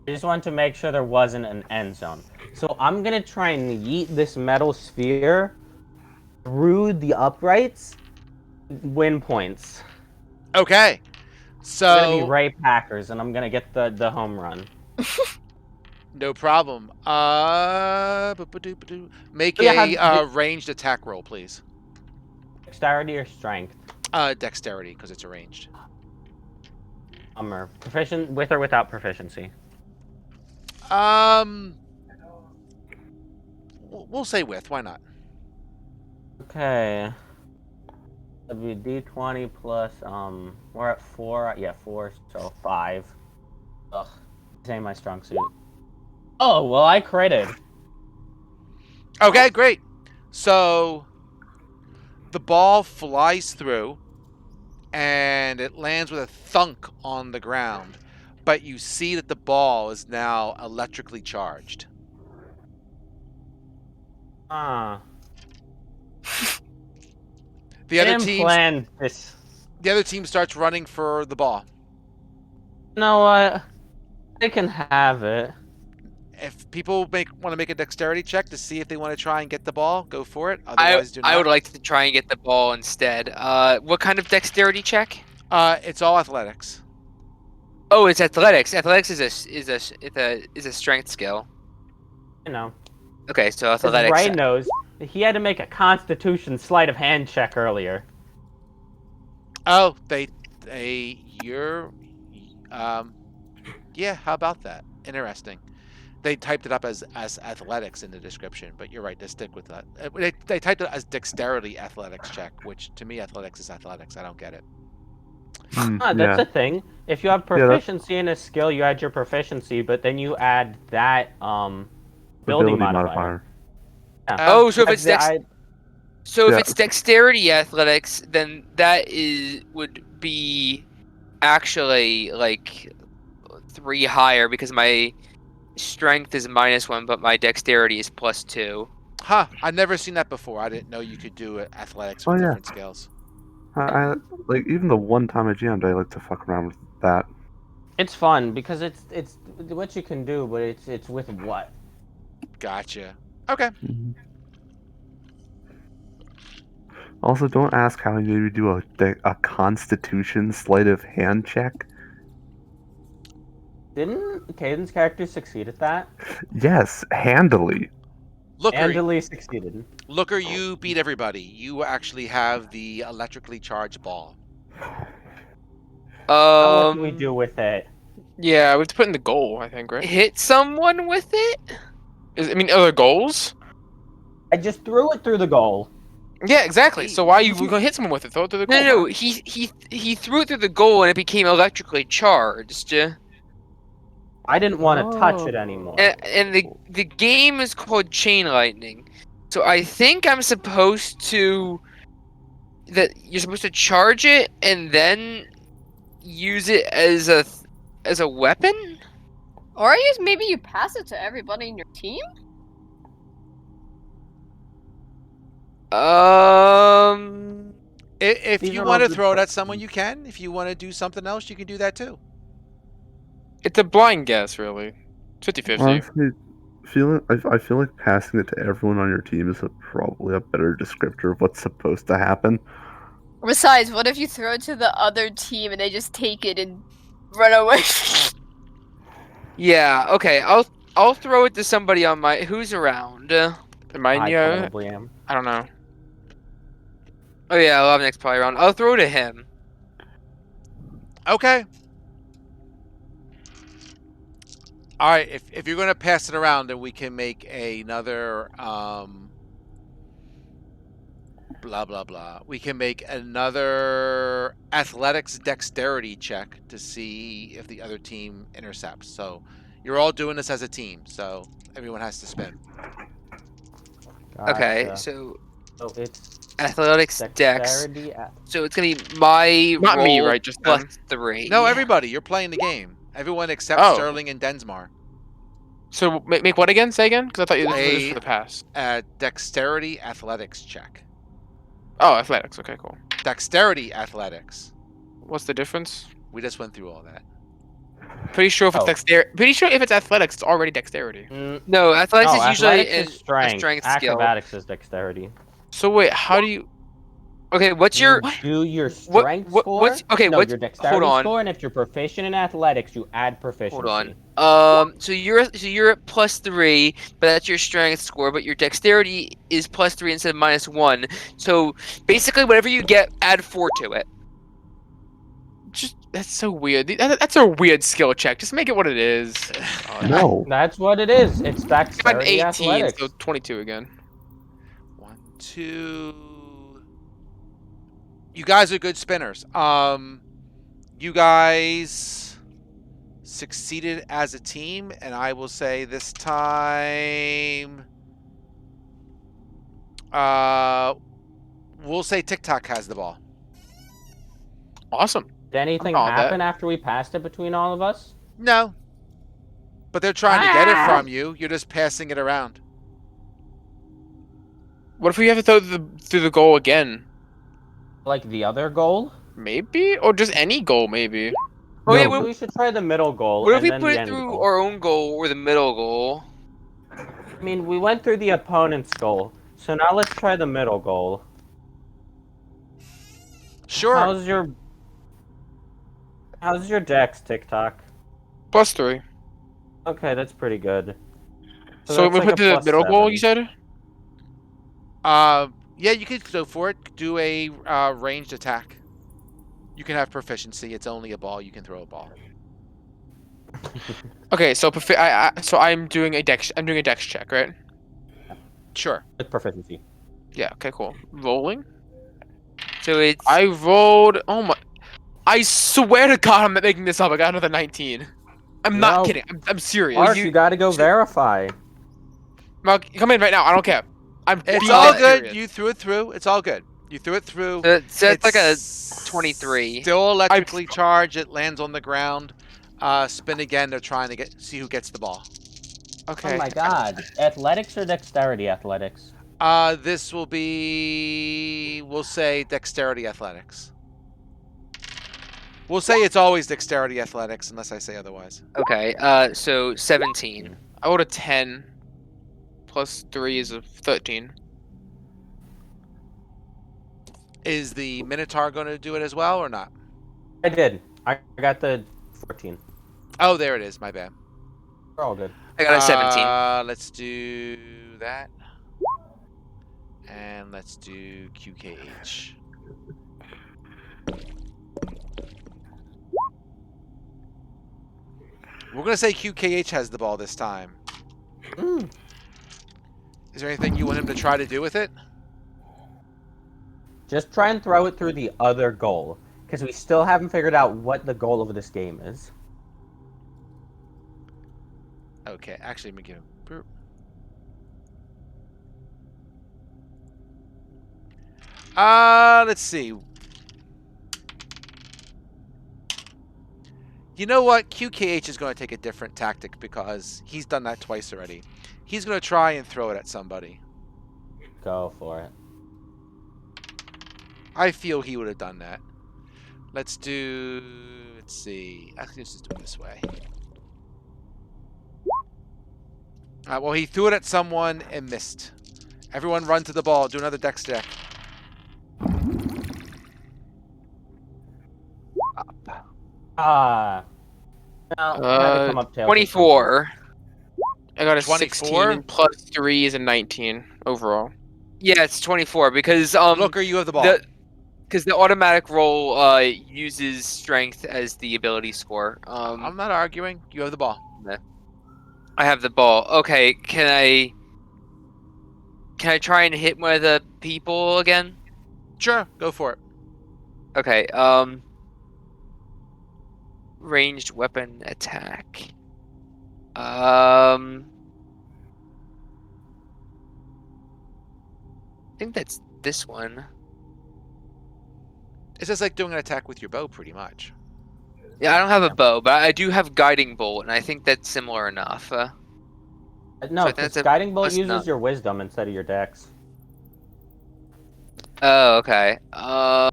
I just wanted to make sure there wasn't an end zone. So I'm gonna try and yeet this metal sphere through the uprights. Win points. Okay. It's gonna be So Ray Packers, and I'm gonna get the home run. no problem. Make Yeah, a ranged attack roll, please. Dexterity or strength? Dexterity, because it's arranged. Proficient with or without proficiency? We'll say with. Why not? Okay. That'd be D20 plus, we're at 4, yeah, 4, so 5. Ugh, this ain't my strong suit. Oh, well, I critted. Okay, great. So the ball flies through, and it lands with a thunk on the ground. But you see that the ball is now electrically charged. Ah. The other Didn't team, plan this. the other team starts running for the ball. You know what? They can have it. If people want to make a dexterity check to see if they want to try and get the ball, go for it. Otherwise, do not. I would like to try and get the ball instead. What kind of dexterity check? It's all athletics. Oh, it's athletics. Athletics is a strength skill. You know. Okay, so As athletics. Ray knows, he had to make a Constitution sleight of hand check earlier. Oh, yeah. How about that? Interesting. They typed it up as athletics in the description, but you're right to stick with that. They typed it as dexterity athletics check, which to me athletics is athletics. I don't get it. That's a thing. If you have proficiency in a skill, you add your proficiency, but then you add that ability modifier. Yeah. Oh, so if it's Yeah. it's dexterity athletics, then that would be actually like 3 higher because my strength is -1, but my dexterity is +2. Huh? I've never seen that before. I didn't know you could do athletics with different skills. I like even the one time I jammed, I like to fuck around with that. It's fun because it's what you can do, but it's with what. Gotcha. Okay. Mhm. Also, don't ask how he made me do a Constitution sleight of hand check. Didn't Caden's character succeed at that? Yes, handily. Looker, Andally succeeded. Looker, you beat everybody. You actually have the electrically charged ball. Now what do we do with it? Yeah, we have to put in the goal, I think, right? Hit someone with it? I mean, other goals? I just threw it through the goal. Yeah, exactly. So why are you gonna hit someone with it? Throw it through the goal. No, he threw it through the goal and it became electrically charged. I didn't want to touch it anymore. And the game is called Chain Lightning. So I think I'm supposed to you're supposed to charge it and then use it as a weapon? Or maybe you pass it to everybody in your team? If These you are want to all good throw it at questions. someone, you can. If you want to do something else, you can do that too. It's a blind guess, really. 50-50. Honestly, I feel like passing it to everyone on your team is probably a better descriptor of what's supposed to happen. Besides, what if you throw it to the other team and they just take it and run away? Yeah, okay. I'll throw it to somebody on my who's around. Am I I near? probably am. I don't know. Oh yeah, Lovnick's probably around. I'll throw it to him. Okay. All right. If you're going to pass it around, then we can make another blah blah blah. We can make another athletics dexterity check to see if the other team intercepts. So you're all doing this as a team. So everyone has to spin. Okay, Gotcha. so it's athletics dex. dexterity. So it's gonna be my Not me, roll right, just plus them. 3. No, everybody. You're playing the game. Everyone except Oh. Sterling and Densmar. So make what again? Say again? Because I thought this was A- for the pass. Dexterity athletics check. Oh, athletics. Okay, cool. Dexterity athletics. What's the difference? We just went through all that. Pretty sure if it's Oh. dexterity. Pretty sure if it's athletics, it's already dexterity. No, athletics No, is usually athletics a is strength. strength skill. Acrobatics is dexterity. So wait, how do you? Okay, what's your You do your what- strength what- score? what's- okay, no, what's- your dexterity hold on. score, and if you're proficient in athletics, you add proficiency. hold on? So you're at +3, but that's your strength score. But your dexterity is +3 instead of -1. So basically, whatever you get, add 4 to it. Just that's so weird. That's a weird skill check. Just make it what it is. No. That's what it is. It's I'm dexterity 18, athletics. so 22 again. 1, 2. You guys are good spinners. You guys succeeded as a team, and I will say this time, we'll say TikTok has the ball. Awesome. Did anything all that. happen after we passed it between all of us? No, but they're trying to get it from you. You're just passing it around. What if we have to throw through the goal again? Like the other goal? Maybe, or just any goal, maybe. Oh yeah, No. We should try the middle goal. what if and we then put the it end through goal. our own goal or the middle goal? I mean, we went through the opponent's goal, so now let's try the middle goal. Sure. How's your dex, TikTok? +3. Okay, that's pretty good. So that's we like put a the +7. middle goal. You said. Yeah, you could go for it. Do a ranged attack. You can have proficiency. It's only a ball. You can throw a ball. Okay, so so I'm doing a dex. I'm doing a dex check, right? Sure. With proficiency. Yeah. Okay. Cool. Rolling. So it's I rolled. Oh my! I swear to God, I'm not making this up. I got another 19. I'm not No. kidding. I'm serious. Mark, you gotta go verify. Mark, come in right now. I don't care. It's being all dead good. serious. You threw it through. It's all good. You threw it through. so it's like a It's 23. Still electrically charged. It lands on the ground. Spin again. They're trying to see who gets the ball. Okay. Oh my god. Athletics or dexterity athletics? This will be, we'll say, dexterity athletics. We'll say it's always dexterity athletics, unless I say otherwise. Okay. So 17. I rolled a 10. Plus 3 is a 13. Is the Minotaur going to do it as well, or not? I did. I got the 14. Oh, there it is. My bad. We're all good. I got a 17. Let's do that. And let's do QKH. We're going to say QKH has the ball this time. Is there anything you want him to try to do with it? Just try and throw it through the other goal, because we still haven't figured out what the goal of this game is. Okay, actually, let me give him. Let's see. You know what? QKH is going to take a different tactic because he's done that twice already. He's going to try and throw it at somebody. Go for it. I feel he would have done that. Let's do... Let's see. Actually, let's just do it this way. Well, he threw it at someone and missed. Everyone run to the ball. Do another dex check. No, I had to come up tails 24. I got a 24? 16 plus 3 is a 19 overall. Yeah, it's 24 because Looker, you have the ball. Because the automatic roll uses strength as the ability score. I'm not arguing. You have the ball. I have the ball. Okay, can I try and hit one of the people again? Sure, go for it. Okay, ranged weapon attack. I think that's this one. It's just like doing an attack with your bow, pretty much. Yeah, I don't have a bow, but I do have guiding bolt, and I think that's similar enough. No, So I think because that's a guiding bolt plus uses nine. your wisdom instead of your dex. Oh, okay. You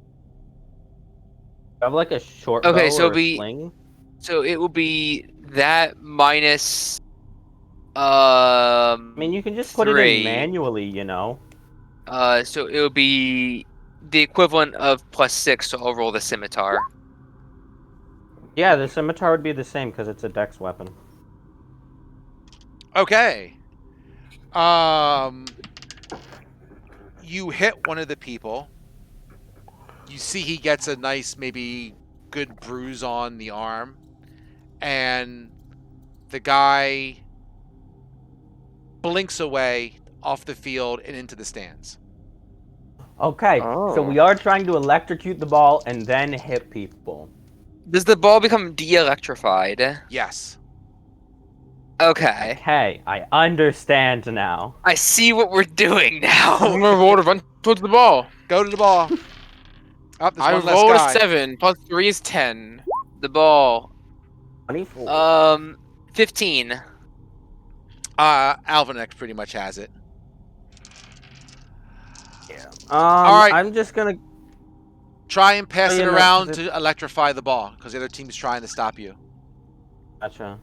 have like a short Okay, bow so or a sling? So it will be that minus. I mean, you can just put it 3. in manually, you know. So it will be the equivalent of +6. So I'll roll the scimitar. Yeah, the scimitar would be the same because it's a dex weapon. Okay. You hit one of the people. You see he gets a nice, maybe good bruise on the arm. And the guy blinks away off the field and into the stands. Okay, so we are trying to electrocute the ball and then hit people. Does the ball become de-electrified? Yes. Okay. Okay, I understand now. I see what we're doing now. I'm gonna roll to run towards the ball. Go to the ball. Up, there's I one less rolled guy. a 7 plus 3 is 10. The ball. 24. 15. Alvinax pretty much has it. Alright. I'm just gonna... Try and pass it no, around 'cause to electrify the ball, because the other team is trying to stop you. Gotcha.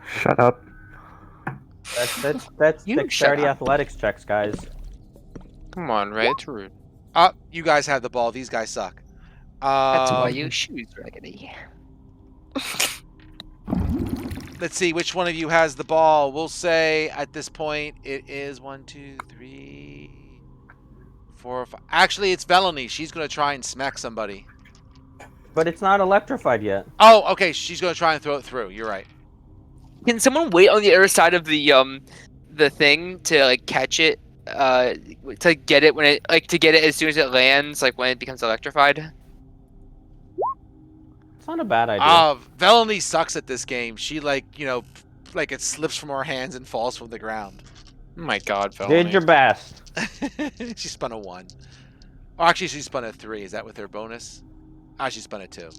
Shut up. That's You dexterity shut up. athletics checks, guys. Come on, Ray, it's rude. You guys have the ball. These guys suck. That's why you shoes raggedy. Let's see which one of you has the ball. We'll say at this point it is 1, 2, 3, 4, 5. Actually, it's Velony. She's going to try and smack somebody. But it's not electrified yet. Oh, okay. She's going to try and throw it through. You're right. Can someone wait on the other side of the thing to like catch it? To get it when it to get it as soon as it lands, like when it becomes electrified. It's not a bad idea. Velony sucks at this game. She like it slips from her hands and falls from the ground. Oh my god, fella. Did your best. She spun a 1. Oh, actually, she spun a 3. Is that with her bonus? She spun a 2.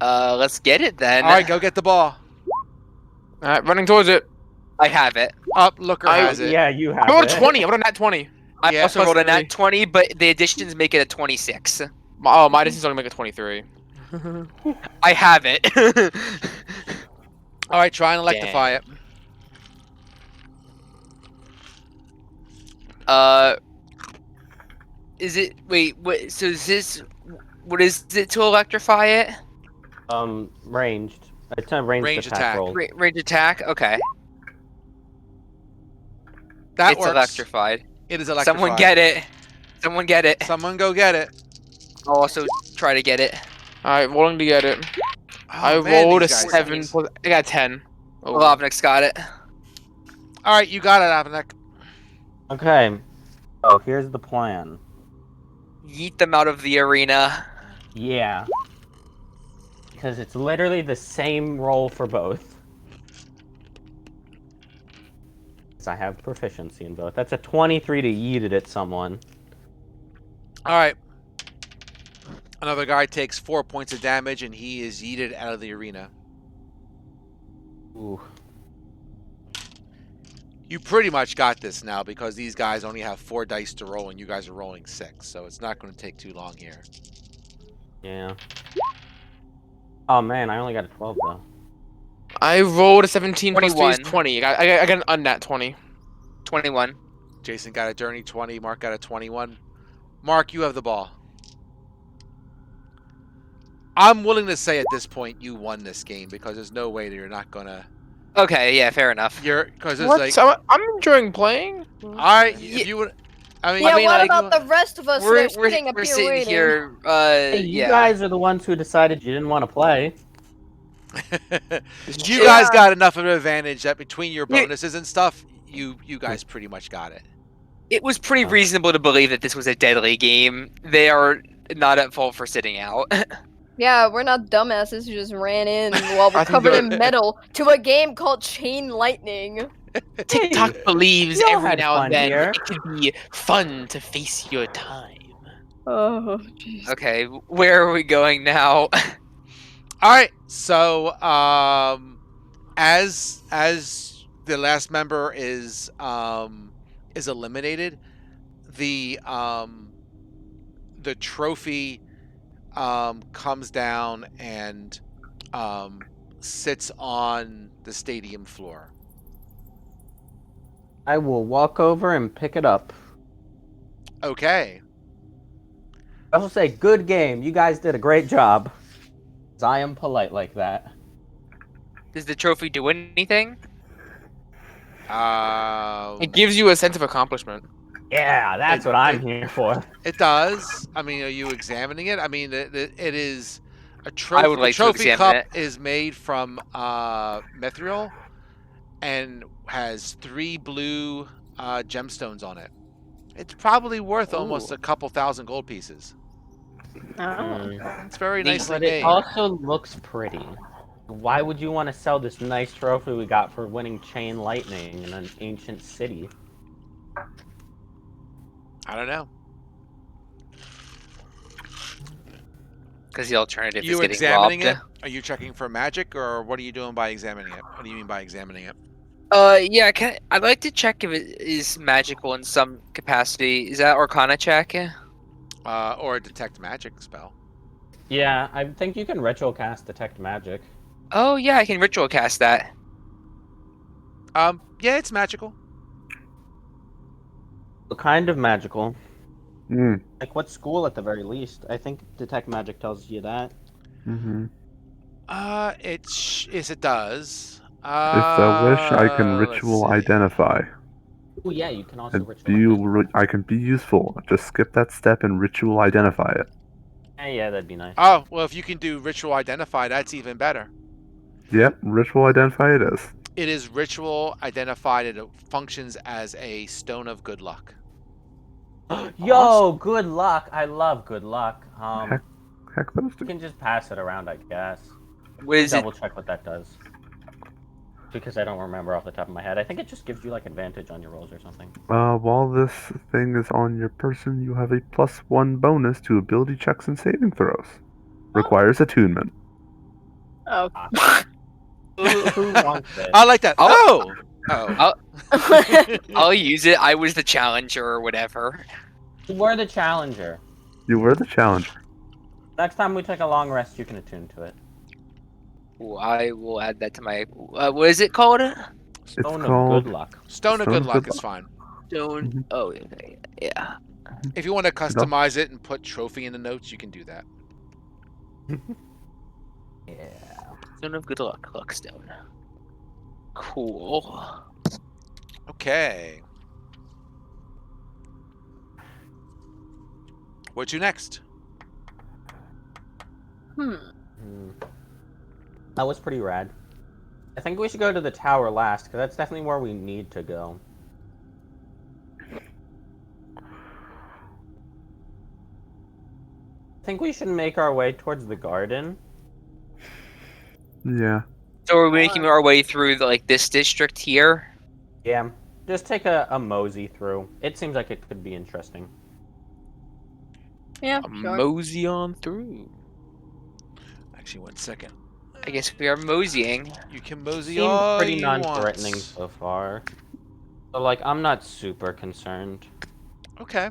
Let's get it then. All right, go get the ball. Alright, running towards it. I have it. Up, Looker has it. Yeah, you have I rolled it. a 20. I rolled a nat 20. I Yeah, also plus rolled a three. nat 20, but the additions make it a 26. Oh, my distance only make it 23. I have it. All right, try and electrify it. Is it? Wait, what? So is this? What is it to electrify it? Ranged. It's a ranged Ranged attack, attack. roll. Range attack. Okay, That it's works. electrified. It is electrified. Someone get it. Someone get it. Someone go get it. I'll also try to get it. Alright, rolling to get it. Oh, I man, rolled a these guys 7. suck. Plus, I got 10. Over. Lovnik's got it. All right, you got it, Avnik. Okay. So here's the plan. Yeet them out of the arena. Yeah. Because it's literally the same roll for both. So I have proficiency in both. That's a 23 to yeet it at someone. All right. Another guy takes 4 points of damage, and he is yeeted out of the arena. Ooh. You pretty much got this now because these guys only have 4 dice to roll, and you guys are rolling 6, so it's not going to take too long here. Yeah. Oh man, I only got a 12 though. I rolled a 17 plus 3 is 21. 20. I got an unnat 20. 21. Jason got a dirty 20. Mark got a 21. Mark, you have the ball. I'm willing to say at this point you won this game because there's no way that you're not gonna. Okay, yeah, fair enough. Because it's What? like, So, I'm enjoying playing. all right, if you would. I mean, Yeah, I mean, what like, about the rest of us that We're, are sitting up we're here sitting waiting? here. Hey, you Yeah. guys are the ones who decided you didn't want to play. you guys got enough of an advantage that between your Yeah. bonuses and stuff, you guys pretty much got it. It was pretty reasonable to believe that this was a deadly game. They are not at fault for sitting out. Yeah, we're not dumbasses who just ran in while we're I think covered the- in metal to a game called Chain Lightning. TikTok believes y'all every had now fun and then here. it can be fun to face your time. Oh, jeez. Okay, where are we going now? All right, so as the last member is eliminated, the trophy comes down and sits on the stadium floor. I will walk over and pick it up. Okay. I will say, good game. You guys did a great job. 'Cause I am polite like that. Does the trophy do anything? It gives you a sense of accomplishment. Yeah, that's what I'm here for. It does. I mean, are you examining it? I mean, it is a trophy. I would like the to trophy examine cup is made from mithril and has 3 blue gemstones on it. It's probably worth almost Ooh. a couple thousand gold pieces. It's very Neat. nicely But made. it also looks pretty. Why would you want to sell this nice trophy we got for winning Chain Lightning in an ancient city? I don't know. Because the alternative You is getting examining robbed. it? Are you checking for magic, or what are you doing by examining it? What do you mean by examining it? Yeah, I'd like to check if it is magical in some capacity. Is that Arcana check? Or a detect magic spell. Yeah, I think you can ritual cast Detect Magic. Oh yeah, I can ritual cast that. Yeah, it's magical. Kind of magical. Mm. Like what school at the very least? I think Detect Magic tells you that. Mm-hmm. Yes, it does. If I wish, I can let's ritual see. identify. Oh yeah, you can also And ritual. I can be useful. Just skip that step and ritual identify it. Yeah, that'd be nice. Oh, well, if you can do ritual identify, that's even better. Yep, ritual identify it is. It is ritual identified, and it functions as a stone of good luck. Yo, good luck. I love good luck. Heck, those You two. can just pass it around, I guess. What is it? Double check what that does. Because I don't remember off the top of my head. I think it just gives you like advantage on your rolls or something. While this thing is on your person, you have a +1 bonus to ability checks and saving throws. Requires attunement. Oh. Who wants it? I like that. I'll- Oh. I'll use it. I was the challenger or whatever. You were the challenger. You were the challenger. Next time we take a long rest, you can attune to it. Ooh, I will add that to my. What is it called? Stone of called- good luck. Stone of Stone Good of Luck Good is fine. Stone. Mhm. Oh, okay. Yeah. If you want to Good luck. customize it and put trophy in the notes, you can do that. Yeah. Stone of good luck. Luckstone. Cool. Okay. Where to next? Hmm. That was pretty rad. I think we should go to the tower last, because that's definitely where we need to go. I think we should make our way towards the garden. Yeah. So we're making our way through like this district here. Yeah, just take a mosey through. It seems like it could be interesting. Yeah, A sure. mosey on through. Actually, 1 second. I guess we are moseying. You can mosey Seems all pretty you non-threatening want. so far. So, like, I'm not super concerned. Okay.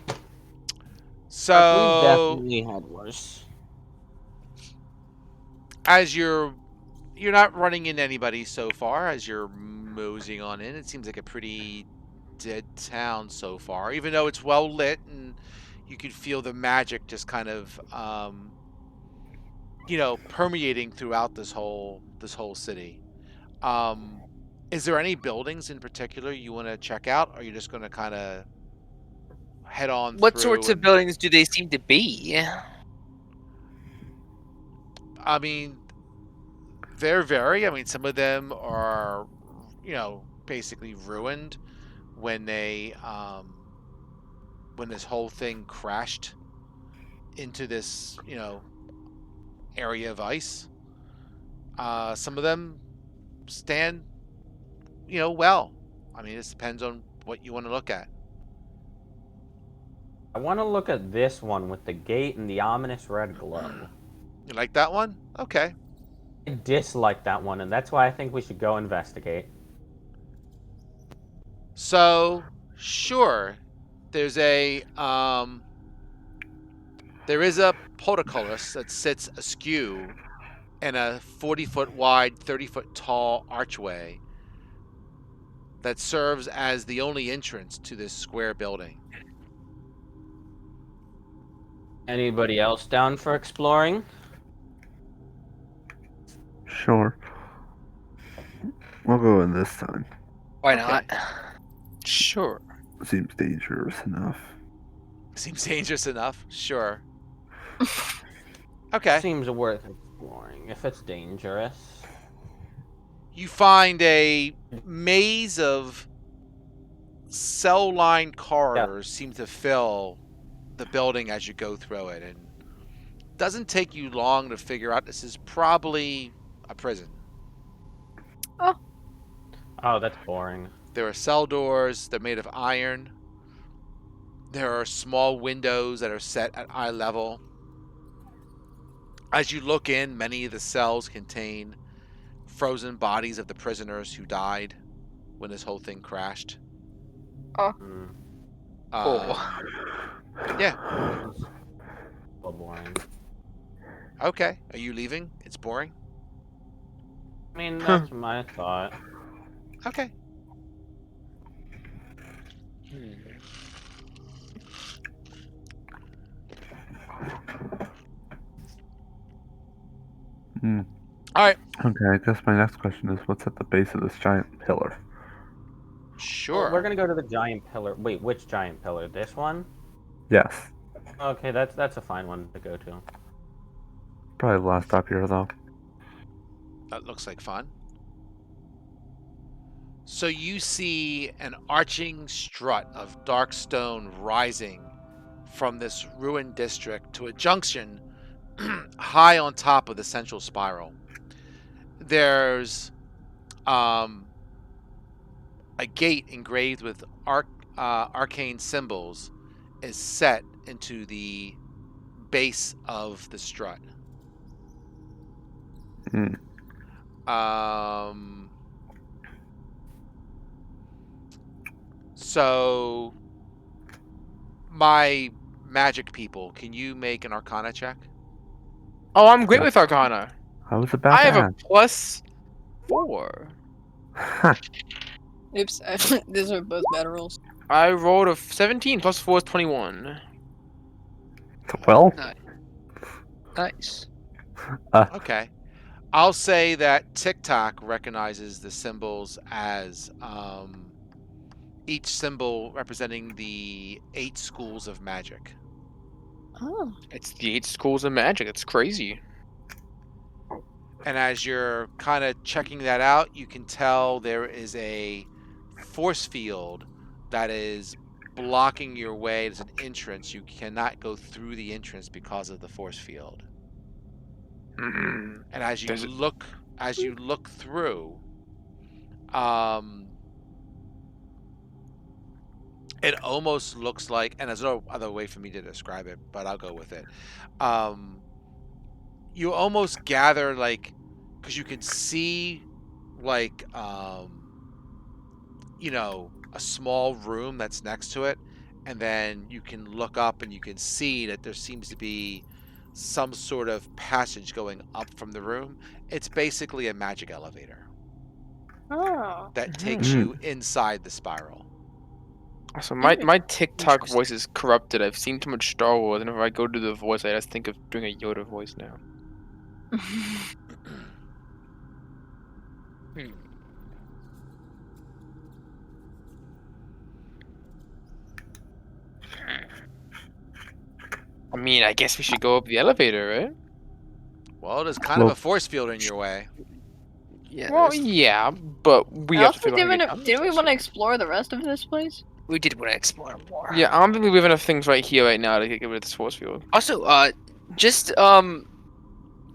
We've So, definitely had worse. as you're not running into anybody so far as you're moseying on in. It seems like a pretty dead town so far, even though it's well lit and you can feel the magic just kind of permeating throughout this whole city. Is there any buildings in particular you want to check out, or are you just going to kind of head on What through? sorts of and- buildings do they seem to be? I mean, they're very. I mean, some of them are, basically ruined when when this whole thing crashed into this, area of ice. Some of them stand, well. I mean, it depends on what you want to look at. I want to look at this one with the gate and the ominous red glow. You like that one? Okay. I dislike that one, and that's why I think we should go investigate. So, sure, there is a portcullis that sits askew in a 40-foot wide, 30-foot tall archway that serves as the only entrance to this square building. Anybody else down for exploring? Sure. We'll go in this time. Why Okay. not? Sure. Seems dangerous enough. Seems dangerous enough. Sure. Okay. Seems worth exploring if it's dangerous. You find a maze of cell-lined corridors seem to fill the building as you go through it, and it doesn't take you long to figure out this is probably a prison. Oh, that's boring. There are cell doors. They're made of iron. There are small windows that are set at eye level. As you look in, many of the cells contain frozen bodies of the prisoners who died when this whole thing crashed. Hmm. Cool. Yeah. So boring. Okay. Are you leaving? It's boring. I mean, that's my thought. Okay. Hmm. All right. Okay, I guess my next question is what's at the base of this giant pillar? Sure. We're gonna go to the giant pillar. Wait, which giant pillar? This one? Yes. Okay, that's a fine one to go to. Probably the last stop here, though. That looks like fun. So you see an arching strut of dark stone rising from this ruined district to a junction high on top of the central spiral. There's a gate engraved with arcane symbols is set into the base of the strut. Hmm. So my magic people, can you make an Arcana check? Oh, I'm great with Arcana. I was about I to have a ask. +4. Huh. Oops, these are both bad rolls. I rolled a 17 +4 is 21. Well, Nice. Okay. I'll say that TikTok recognizes the symbols as each symbol representing the 8 schools of magic. Oh. It's the 8 schools of magic. It's crazy. And as you're kind of checking that out, you can tell there is a force field that is blocking your way. There's an entrance. You cannot go through the entrance because of the force field. Mm. And as you Does it- look through, it almost looks like, and there's no other way for me to describe it, but I'll go with it. You almost gather like, because you can see like a small room that's next to it, and then you can look up and you can see that there seems to be some sort of passage going up from the room. It's basically a magic elevator Oh. that takes Mhm. you inside the spiral. So my TikTok Interesting. voice is corrupted. I've seen too much Star Wars, and if I go to the voice, I just think of doing a Yoda voice now. Hmm. I mean, I guess we should go up the elevator, right? Well, there's kind of Well- a force field in your way. Yeah. Well, there's- yeah, but we I have also to figure out how to get down the didn't we stairs want to first. explore the rest of this place? We did want to explore more. Yeah, I don't think we have enough things right here, right now, to get rid of this force field. Also, just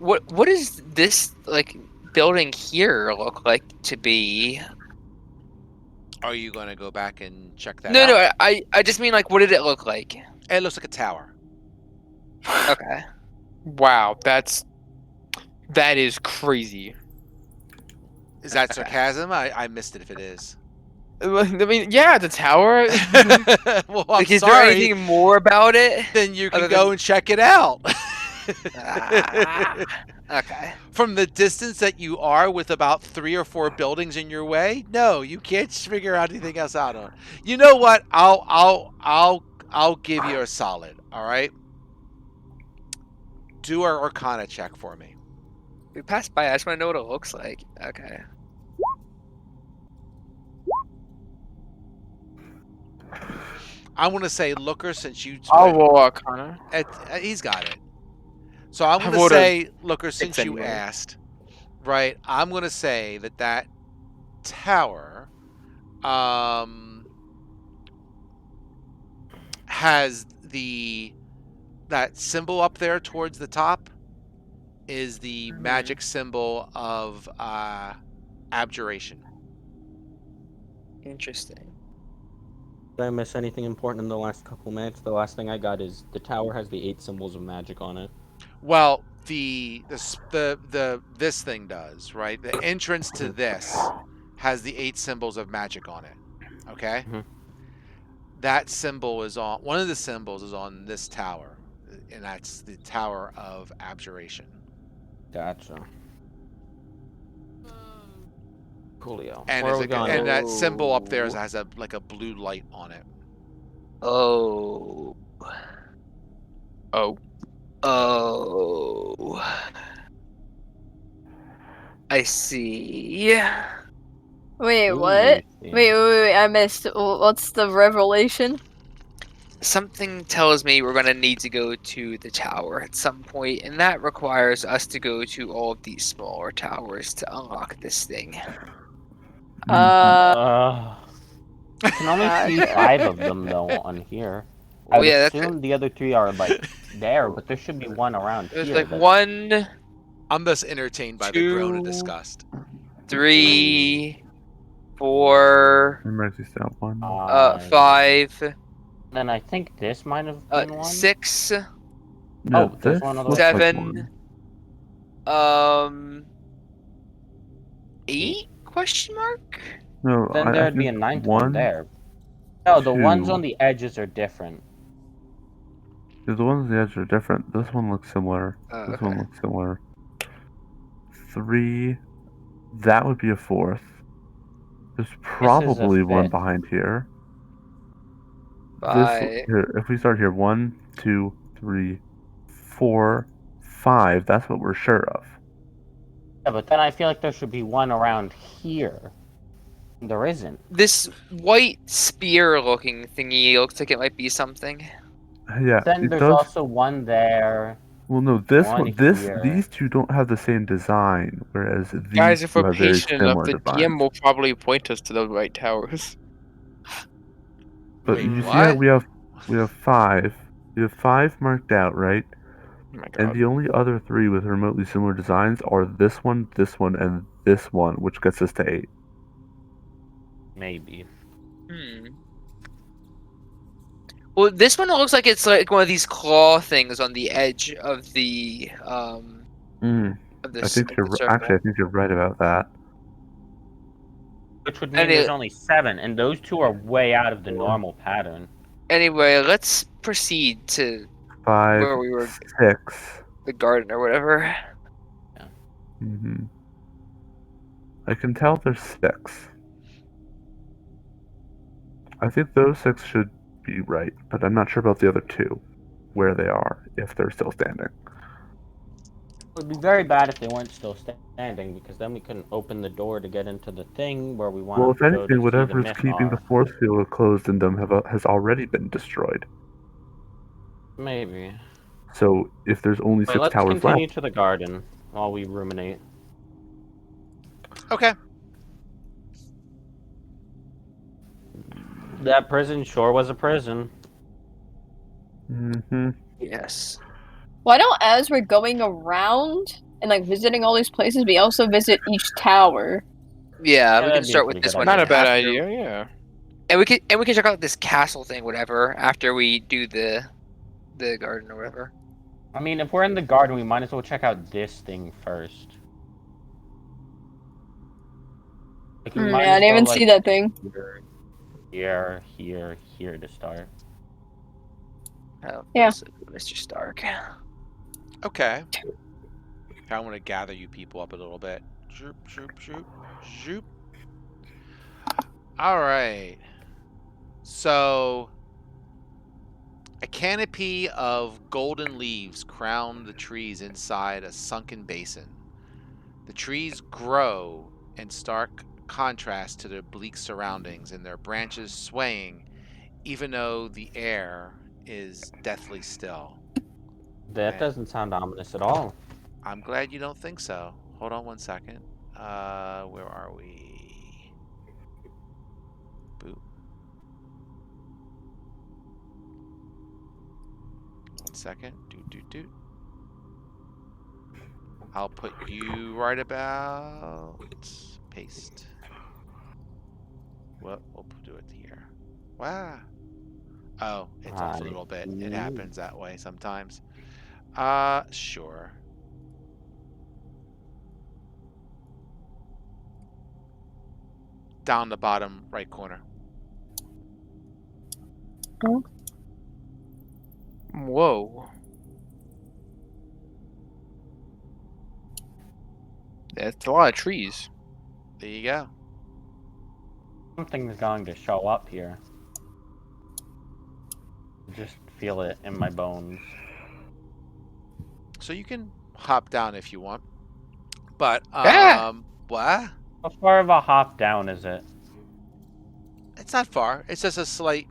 what is this like building here look like to be? Are you going to go back and check that No, out? no. I just mean like, what did it look like? It looks like a tower. Okay. Wow, that is crazy. Is that sarcasm? I missed it if it is. I mean, yeah, the tower. Well, I'm Like, is there sorry. anything more about it? Then you can other go than- and check it out. Okay. From the distance that you are, with about 3 or 4 buildings in your way, no, you can't figure out anything else out on. You know what? I'll give you a solid. All right. Do our Arcana check for me. We passed by. I just want to know what it looks like. Okay. I want to say Looker, since you. I'll roll Arcana. He's got it. So I'm I going to rolled a say, Looker, since 6 you anyway. asked, right? I'm going to say that tower has that symbol up there towards the top is the magic symbol of abjuration. Interesting. Did I miss anything important in the last couple minutes? The last thing I got is the tower has the 8 symbols of magic on it. Well, this thing does, right? The entrance to this has the 8 symbols of magic on it. Okay? Mhm. That symbol is on, one of the symbols is on this tower, and that's the Tower of Absuration. Gotcha. Coolio. And, Where are we going? that symbol up there has a blue light on it. Oh. Oh. Oh. I see. Wait, Ooh, what? yeah. Wait, I missed. What's the revelation? Something tells me we're going to need to go to the tower at some point, and that requires us to go to all of these smaller towers to unlock this thing. Can only see Okay. 5 of them though on here. Oh, I would yeah, that's assume the other 3 are like there, but there should be one around There's here. like that's- 1, I'm thus entertained by the groan of 2, disgust. 3, 4, Emergency step 1. 5, Then I think this might have been one. 6, Yeah, Oh, there's this one other looks one. like 7. one. 8? Question mark? No, Then I there'd be think a ninth one 1, there. No, the ones 2. on the edges are different. The ones on the edge are different. This one looks similar. This Okay. one looks similar. 3. That would be a 4th. There's probably one fifth. behind here. This 5. here, if we start here, 1, 2, 3, 4, 5. That's what we're sure of. Yeah, but then I feel like there should be one around here. There isn't. This white spear-looking thingy looks like it might be something. Yeah, Then it there's does. also one there. Well, no, this one one, here. these two don't have the same design, whereas these Guys, if two we're have very patient enough, similar the designs. DM will probably point us to the right towers. But Wait, you see what? how we have 5. We have 5 marked out, right? Oh my And god. the only other 3 with remotely similar designs are this one, and this one, which gets us to 8. Maybe. Well, this one looks like it's like one of these claw things on the edge of the of I think of the circle. actually, I think you're right about that. Which would And mean there's it- only 7, and those two are way out of the normal pattern. Anyway, let's proceed to 5, where we were, 6. the garden or whatever. I can tell there's 6. I think those 6 should be right, but I'm not sure about the other 2, where they are, if they're still standing. It would be very bad if they weren't still standing, because then we couldn't open the door to get into the thing where we want Well, if to go anything, to see whatever the is keeping the Mythar. force field closed in them has already been destroyed. Maybe. So if there's only Wait, 6 let's towers continue left, to the garden while we ruminate. Okay. That prison sure was a prison. Yes. Why don't, as we're going around and like visiting all these places, we also visit each tower? Yeah, we that'd can be a start with pretty this good one. Not a idea. bad after- idea, yeah. And we can check out this castle thing, whatever, after we do the garden or whatever. I mean, if we're in the garden, we might as well check out this thing first. Like, we might Yeah, I as didn't even well, see that thing. Here to start. Oh, Yeah. so, Mr. Stark. Okay. I want to gather you people up a little bit. Zoop, zoop, zoop, zoop. All right. So, a canopy of golden leaves crown the trees inside a sunken basin. The trees grow in stark contrast to their bleak surroundings, and their branches swaying even though the air is deathly still. That doesn't sound ominous at all. I'm glad you don't think so. Hold on one second. Where are we? Boop. One second. Doot. I'll put you right about. Paste. Well, we'll do it here. Wow. Oh, it's off a little bit. It happens that way sometimes. Sure. Down the bottom right corner. Whoa. That's a lot of trees. There you go. Something's going to show up here. Just feel it in my bones. So you can hop down if you want. But, what? How far of a hop down is it? It's not far. It's just a slight,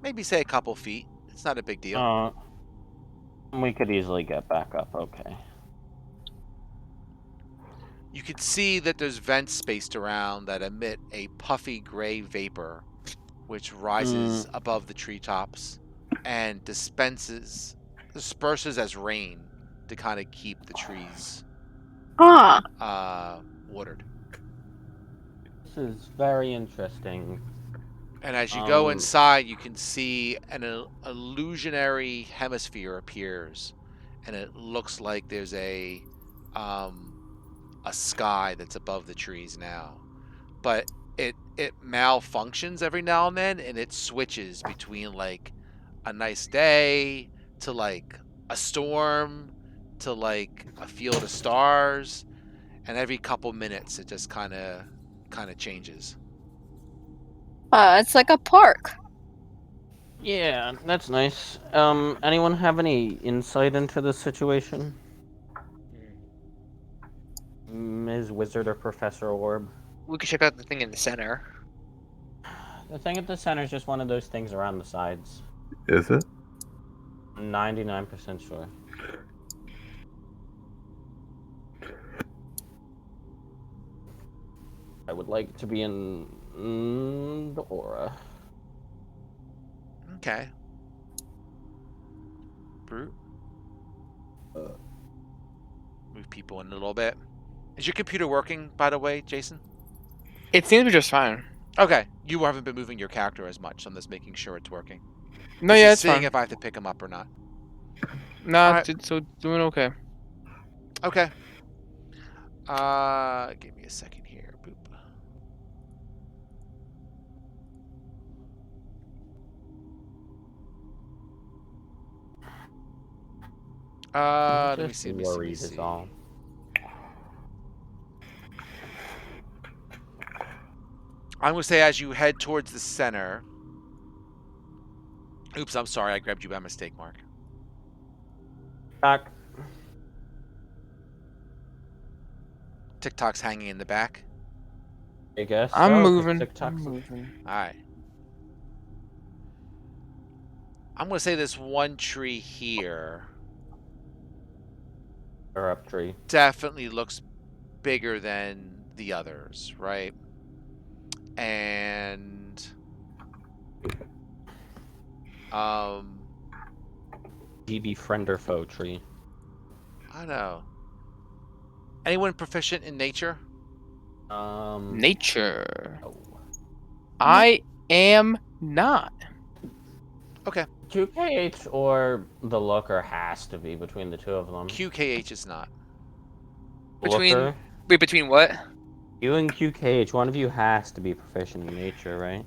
maybe say a couple feet. It's not a big deal. We could easily get back up, okay. You can see that there's vents spaced around that emit a puffy gray vapor, which rises above the treetops and disperses as rain to kind of keep the trees watered. This is very interesting. And as you go inside, you can see an illusionary hemisphere appears, and it looks like there's a sky that's above the trees now. But it malfunctions every now and then, and it switches between like a nice day to like a storm to like a field of stars, and every couple minutes it just kind of changes. It's like a park. Yeah, that's nice. Anyone have any insight into this situation? Ms. Wizard or Professor Orb? We could check out the thing in the center. The thing at the center is just one of those things around the sides. Is it? 99% sure. I would like to be in the aura. Okay. Brute. Move people in a little bit. Is your computer working, by the way, Jason? It seems to be just fine. Okay. You haven't been moving your character as much, so I'm just making sure it's working. No, Just yeah, it's seeing fine. if I have to pick him up or not. Nah, Alright. it's doing okay. Okay. Give me a second here. Boop. Let me see. Worried is all. I'm gonna say as you head towards the center. Oops, I'm sorry, I grabbed you by mistake, Mark. Back. TikTok's hanging in the back. I guess. I'm so, 'cause moving. TikTok's All right. I'm gonna say this one tree here or up tree. definitely looks bigger than the others, right? And GB friend or foe tree. I don't know. Anyone proficient in nature? Nature. Oh. I am not. Okay. QKH or the Looker has to be between the two of them. QKH is not. Between Looker, wait, between what? you and QKH, one of you has to be proficient in nature, right?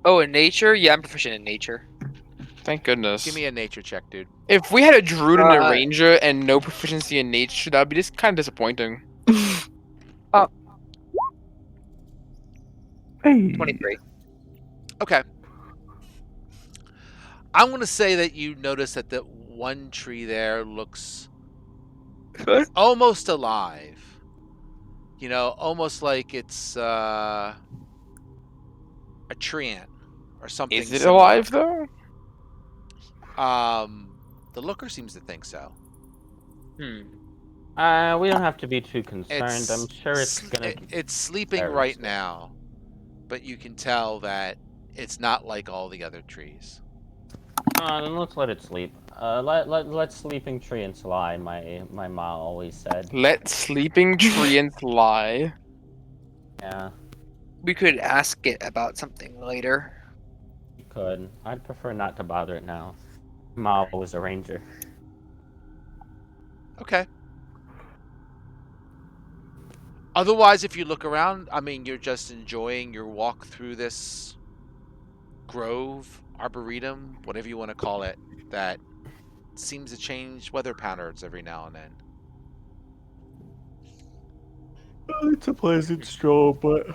Oh, in nature? Yeah, I'm proficient in nature. Thank goodness. Give me a nature check, dude. If we had a druid and a Uh, ranger and no proficiency in nature, that'd be just kind of disappointing. Hey. 23. Okay. I'm going to say that you notice that the one tree there looks almost alive. You know, almost like it's a treant or something. Is it similar. alive though? The looker seems to think so. We don't have to be too concerned. It's, I'm sure it's gonna. It's sleeping very right still. now, but you can tell that it's not like all the other trees. Then let's let it sleep. Let sleeping tree and lie. My mom always said. Let sleeping treants lie. Yeah, We could ask it about something later. you could. I'd prefer not to bother it now. Ma was a ranger. Okay. Otherwise, if you look around, I mean, you're just enjoying your walk through this grove, arboretum, whatever you want to call it, that seems to change weather patterns every now and then. It's a pleasant stroll, but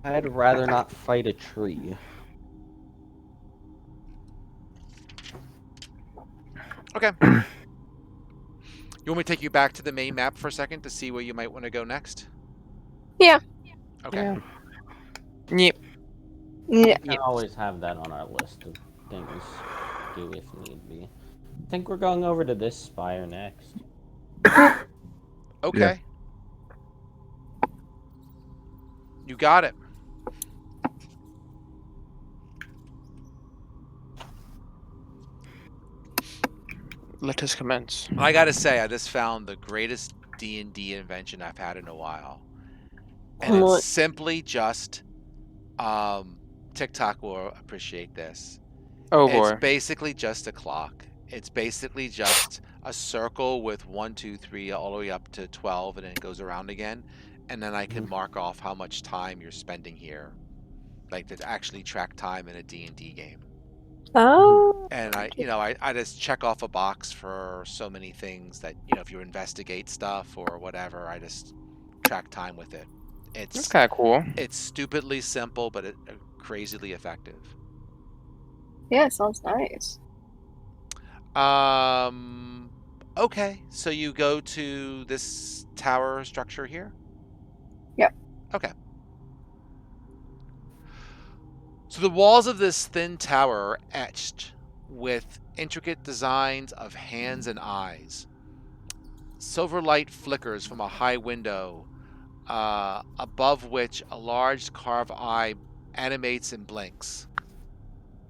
I'd rather not fight a tree. Okay. You want me to take you back to the main map for a second to see where you might want to go next? Yeah. Okay. Yeah. Yep. Yeah. We can always have that on our list of things to do if need be. I think we're going over to this spire next. Okay. You got it. Let us commence. I gotta say, I just found the greatest D&D invention I've had in a while. And What? it's simply just TikTok will appreciate this. Oh It's boy. basically just a clock. It's basically just a circle with 1, 2, 3, all the way up to 12, and then it goes around again. And then I can mark off how much time you're spending here, like to actually track time in a D&D game. Oh. And I just check off a box for so many things that, if you investigate stuff or whatever, I just track time with it. That's It's kind of cool. it's stupidly simple, but crazily effective. Yeah, sounds nice. Okay, so you go to this tower structure here? Yep. Okay. So the walls of this thin tower are etched with intricate designs of hands and eyes. Silver light flickers from a high window, above which a large carved eye animates and blinks.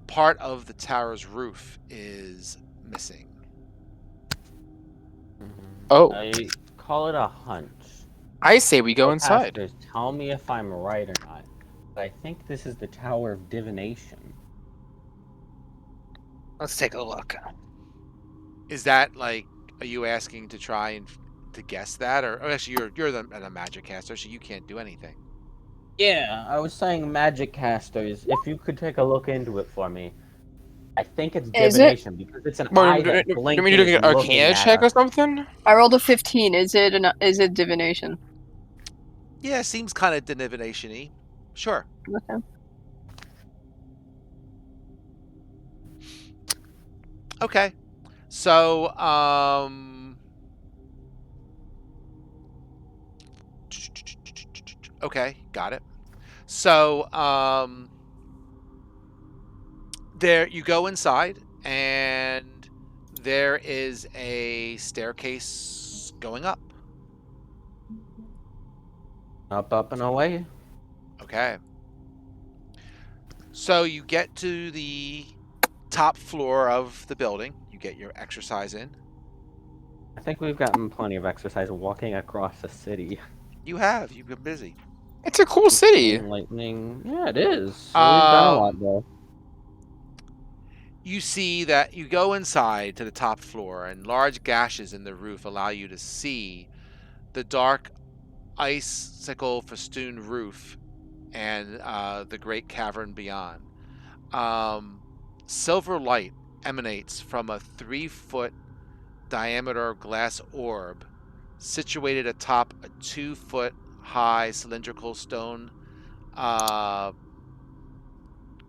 Part of the tower's roof is missing. Oh, I call it a hunch. I say we go inside. Spellcasters, tell me if I'm right or not. But I think this is the Tower of Divination. Let's take a look. Is that like, are you asking to try and to guess that, or actually you're the magic caster, so you can't do anything? Yeah, I was saying magic casters. If you could take a look into it for me. I think it's Is it? divination because it's an eye that You blinks mean and doing is an looking Arcana at check or us. something? I rolled a 15. Is it divination? Yeah, seems kind of divination-y. Sure. Okay. Okay. So, okay, got it. So, there you go inside, and there is a staircase going up. Up, and away. Okay. So you get to the top floor of the building. You get your exercise in. I think we've gotten plenty of exercise walking across the city. You've been busy. It's a cool city. Lightning. Yeah, it is. We've done a lot there. You see that you go inside to the top floor, and large gashes in the roof allow you to see the dark icicle festooned roof and the great cavern beyond. Silver light emanates from a 3-foot diameter glass orb situated atop a 2-foot high cylindrical stone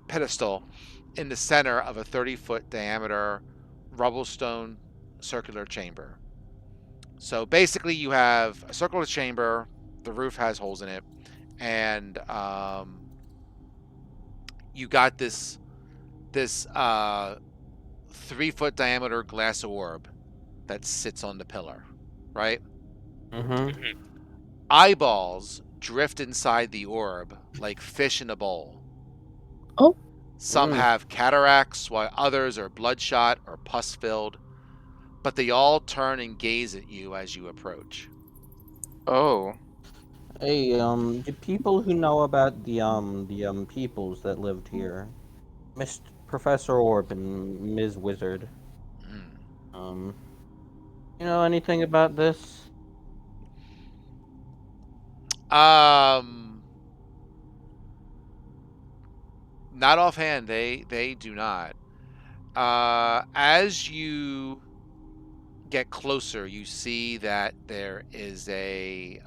pedestal in the center of a 30-foot diameter rubblestone circular chamber. So basically you have a circular chamber, the roof has holes in it, and you got this 3-foot diameter glass orb that sits on the pillar, right? Mm-hmm. Eyeballs drift inside the orb like fish in a bowl. Oh. Some have cataracts, while others are bloodshot or pus-filled, but they all turn and gaze at you as you approach. Oh. Hey, the people who know about the peoples that lived here, Mr. Professor Orb and Ms. Wizard. You know anything about this? Not offhand. They do not. As you get closer, you see that there is a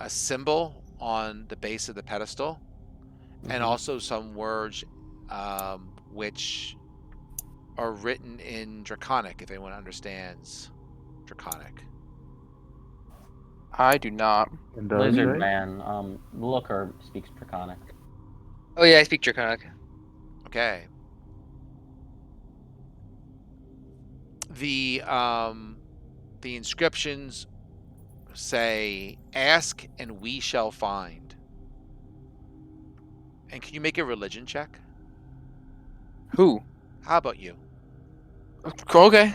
symbol on the base of the pedestal, and also some words which are written in Draconic, if anyone understands Draconic. I do not. And Lizard Man, Looker speaks Draconic. Oh yeah, I speak Draconic. Okay. The inscriptions say, "Ask and we shall find." And can you make a religion check? Who? How about you? Okay.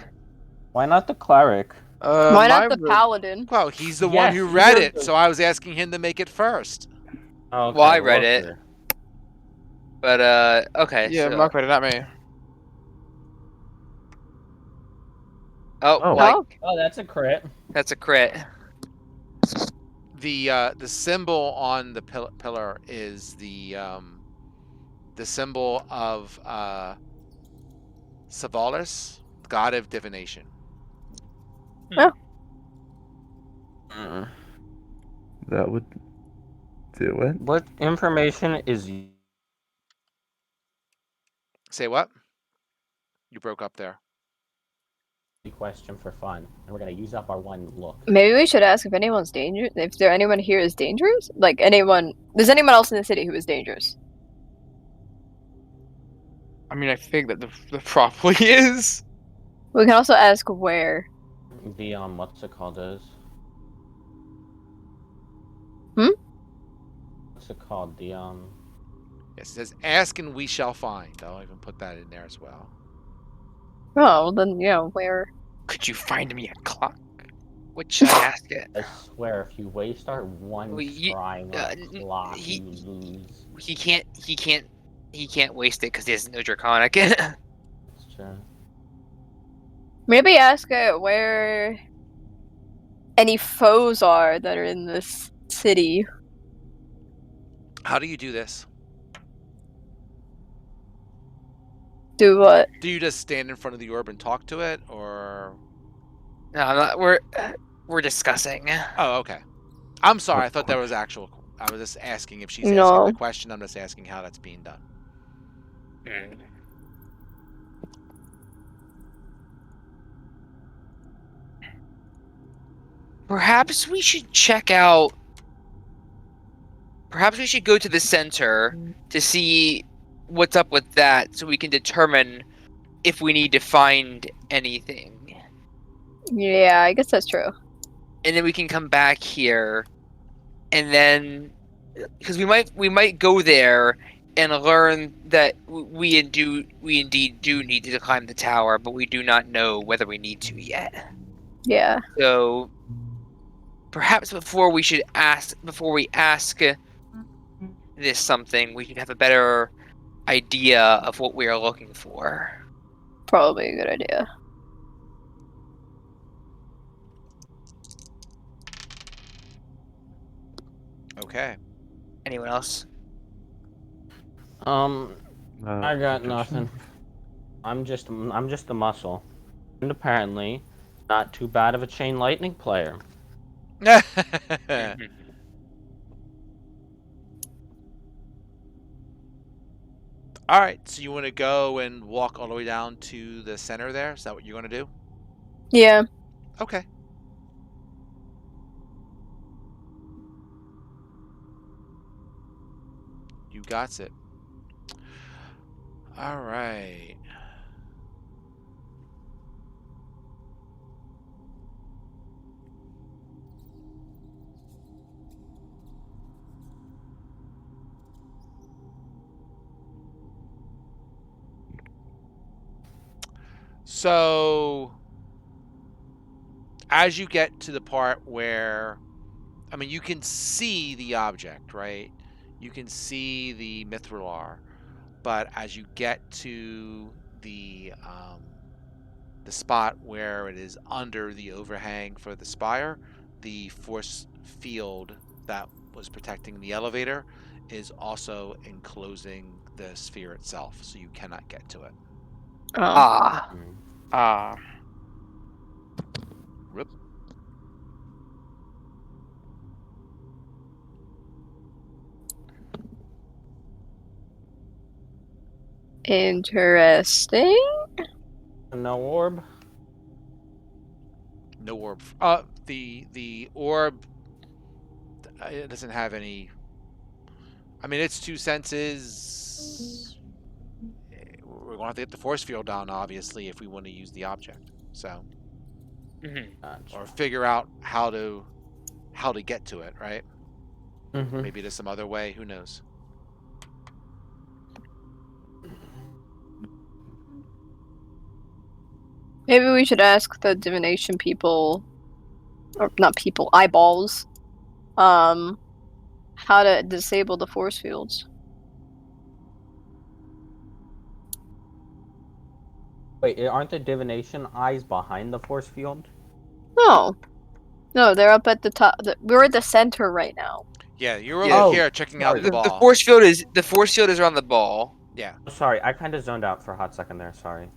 Why not the cleric? Why my not the rogue- paladin? Well, he's the one Yes, who he read wrote it, the- so I was asking him to make it first. Okay, Well, I the read it. looker. But okay, Yeah, so Mark read it, not me. Oh. like Oh, that's a crit. that's a crit. The symbol on the pillar is the symbol of Savalis, god of divination. Mm. That would do it. What information is Say what? You broke up there. the question for fun? And we're gonna use up our one look. Maybe we should ask if anyone's dangerous. If there anyone here is dangerous, like anyone. There's anyone else in the city who is dangerous? I mean, I think that the probably is. We can also ask where. The what's it called is? What's it called? The Yes, it says ask and we shall find. I'll even put that in there as well. Oh, well then where? Could you find me a clock? What should I ask it? I swear, if you waste our one Well, you- try on a clock, he- you lose. He can't waste it because he has no draconic. That's true. Maybe ask where any foes are that are in this city. How do you do this? Do what? Do you just stand in front of the orb and talk to it, or? No, I'm not. We're discussing. Oh, okay. I'm sorry. I thought that was actual. I was just asking if she's No. asking the question. I'm just asking how that's being done. Perhaps we should check out. Perhaps we should go to the center to see what's up with that, so we can determine if we need to find anything, Yeah, I guess that's true. and then we can come back here, and then because we might go there and learn that we indeed do need to climb the tower, but we do not know whether we need to yet. Yeah. So perhaps before we ask this something, we should have a better idea of what we are looking for. Probably a good idea. Okay. Anyone else? I got nothing. I'm just a muscle, and apparently, not too bad of a chain lightning player. All right. So you want to go and walk all the way down to the center there? Is that what you're going to do? Yeah. Okay. You got it. All right. So, as you get to the part where, I mean, you can see the object, right? You can see the Mithralar, but as you get to the spot where it is under the overhang for the spire, the force field that was protecting the elevator is also enclosing the sphere itself, so you cannot get to it. Oh. Ah. Ah. Rip. Interesting. No orb. No orb. The orb. It doesn't have any. I mean, it's two senses. We're going to have to get the force field down, obviously, if we want to use the object. So, Gotcha. or figure out how to get to it, right? Mhm. Maybe there's some other way. Who knows? Maybe we should ask the divination people or not people, eyeballs, how to disable the force fields. Wait, aren't the divination eyes behind the force field? No. No, they're up at the top. We're at the center right now. Yeah, you're Yeah. over here checking out sorry. the ball. The force field is around the ball. Yeah. Sorry, I kind of zoned out for a hot second there. Sorry.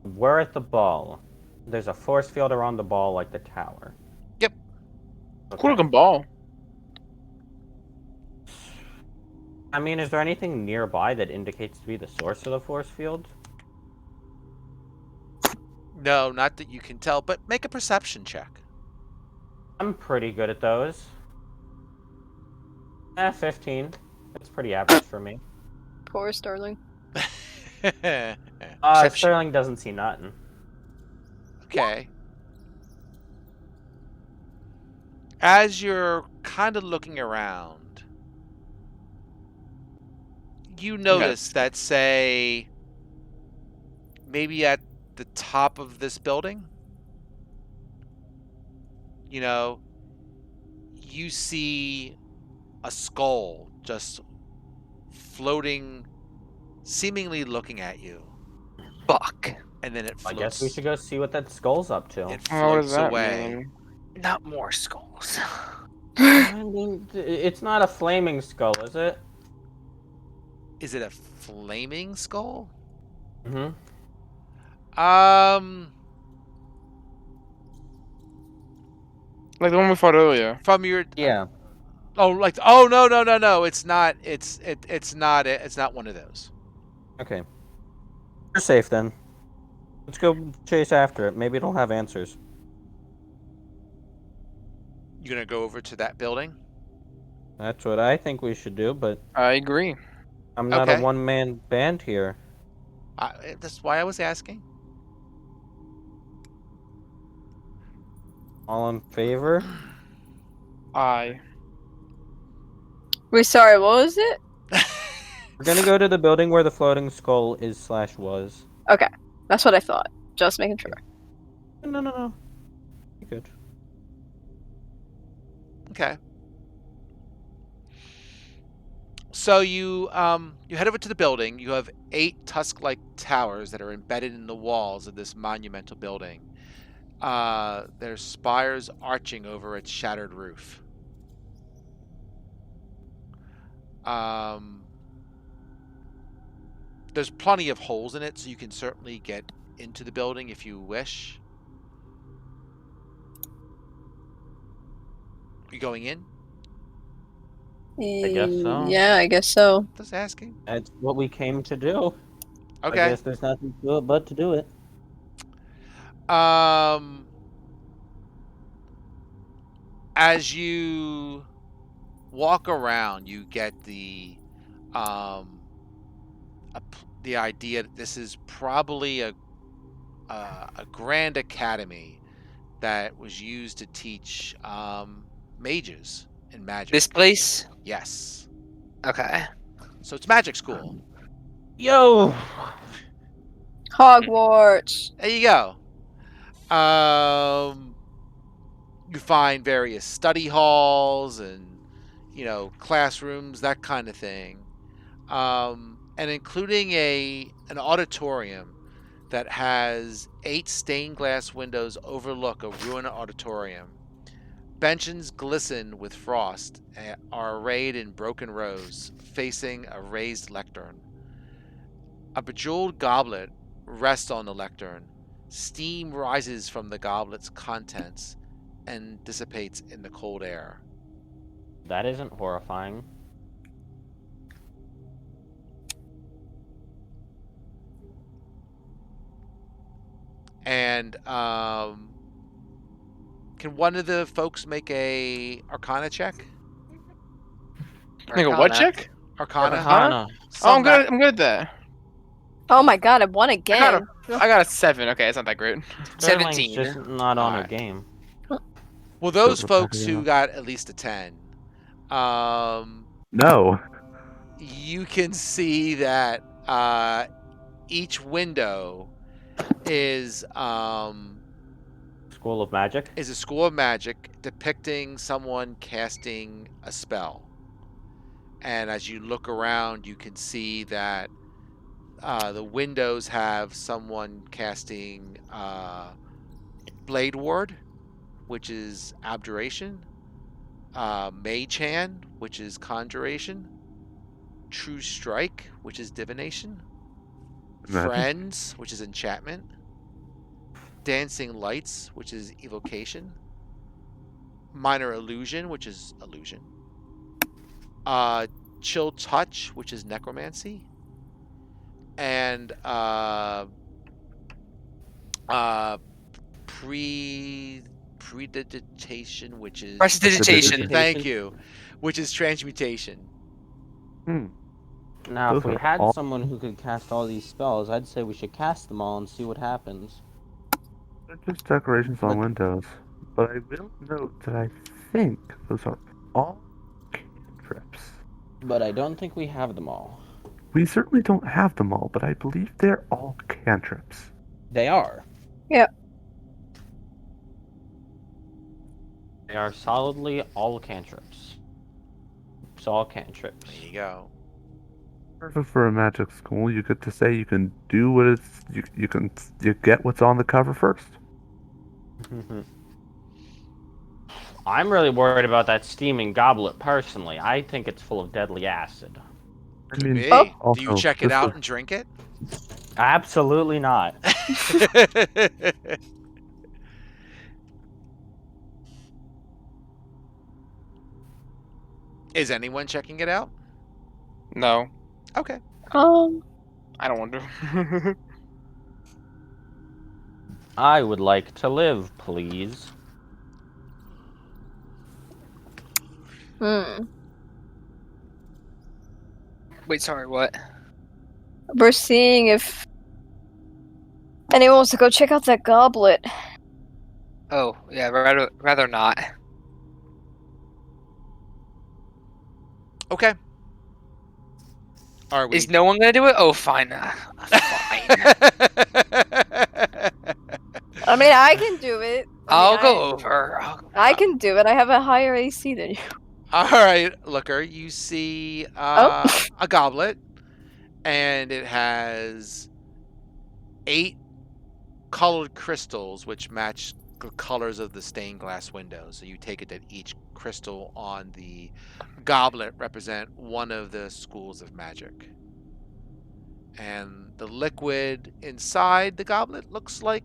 We're at the ball. There's a force field around the ball, like the tower. Yep. Okay. Cool looking ball. I mean, is there anything nearby that indicates to be the source of the force field? No, not that you can tell, but make a perception check. I'm pretty good at those. 15. That's pretty average for me. Poor Sterling. Perception. Sterling doesn't see nothing. Okay. As you're kind of looking around, you notice that, say, maybe at the top of this building, you see a skull just floating, seemingly looking at you. Fuck. And then it I floats. guess we should go see what that skull's up to. It What floats does that away. mean? Not more skulls. I mean, it's not a flaming skull, is it? Is it a flaming skull? Mm-hmm. Like the one we fought earlier. From your Yeah. no, it's not. It's not one of those. Okay. You're safe then. Let's go chase after it. Maybe it'll have answers. You gonna go over to that building? That's what I think we should do, but I agree. I'm not Okay. a one-man band here. That's why I was asking. All in favor? I. Wait, sorry, what was it? We're gonna go to the building where the floating skull is/was. Okay, that's what I thought. Just making sure. No. You're good. Okay. So you head over to the building. You have 8 tusk-like towers that are embedded in the walls of this monumental building. There's spires arching over its shattered roof. There's plenty of holes in it, so you can certainly get into the building if you wish. You going in? I guess so. Yeah, I guess so. Just asking. That's what we came to do. I Okay. guess there's nothing to do it but to do it. As you walk around, you get the idea that this is probably a grand academy that was used to teach mages in magic. This place? Yes. Okay. So it's magic school. Yo! Hogwarts. There you go. You find various study halls and, classrooms, that kind of thing. And including an auditorium that has 8 stained glass windows overlook a ruined auditorium. Benches glisten with frost and are arrayed in broken rows, facing a raised lectern. A bejeweled goblet rests on the lectern. Steam rises from the goblet's contents and dissipates in the cold air. That isn't horrifying. And can one of the folks make a Arcana check? Make a what check? Arcana. Oh, I'm good. I'm good at that. Oh my god, I won again. I got a 7. Okay, it's not that great. Sterling's 17. just not on her Alright. game. Well, those Super folks popular. who got at least a 10, No. you can see that each window is school of magic? Is a school of magic depicting someone casting a spell. And as you look around, you can see that the windows have someone casting Blade Ward, which is Abjuration, Mage Hand, which is Conjuration, True Strike, which is Divination, Magic. Friends, which is Enchantment, Dancing Lights, which is Evocation, Minor Illusion, which is Illusion, Chill Touch, which is Necromancy, and Predigitation, which is Prestidigitation. Thank you, which is Transmutation. Now, if Those we are had all- someone who could cast all these spells, I'd say we should cast them all and see what happens. They're just decorations on But- windows. But I will note that I think those are all cantrips. But I don't think we have them all. We certainly don't have them all, but I believe they're all cantrips. They are. Yeah. They are solidly all cantrips. It's all cantrips. There you go. Perfect for a magic school. You get to say you can do what it's you get what's on the cover first. I'm really worried about that steaming goblet personally. I think it's full of deadly acid. I Could mean, be. also, Do you check it this out was- and drink it? Absolutely not. Is anyone checking it out? No, Okay. I don't want to. I would like to live, please. Wait, sorry, what? We're seeing if anyone wants to go check out that goblet. Oh, yeah, rather not. Okay. Are we? Is no one gonna do it? Oh, fine. Fine. I mean, I can do it. I'll go over. I can do it. I have a higher AC than you. All right, Looker. You see a goblet, and it has 8 colored crystals, which match the colors of the stained glass windows. So you take it that each crystal on the goblet represent one of the schools of magic. And the liquid inside the goblet looks like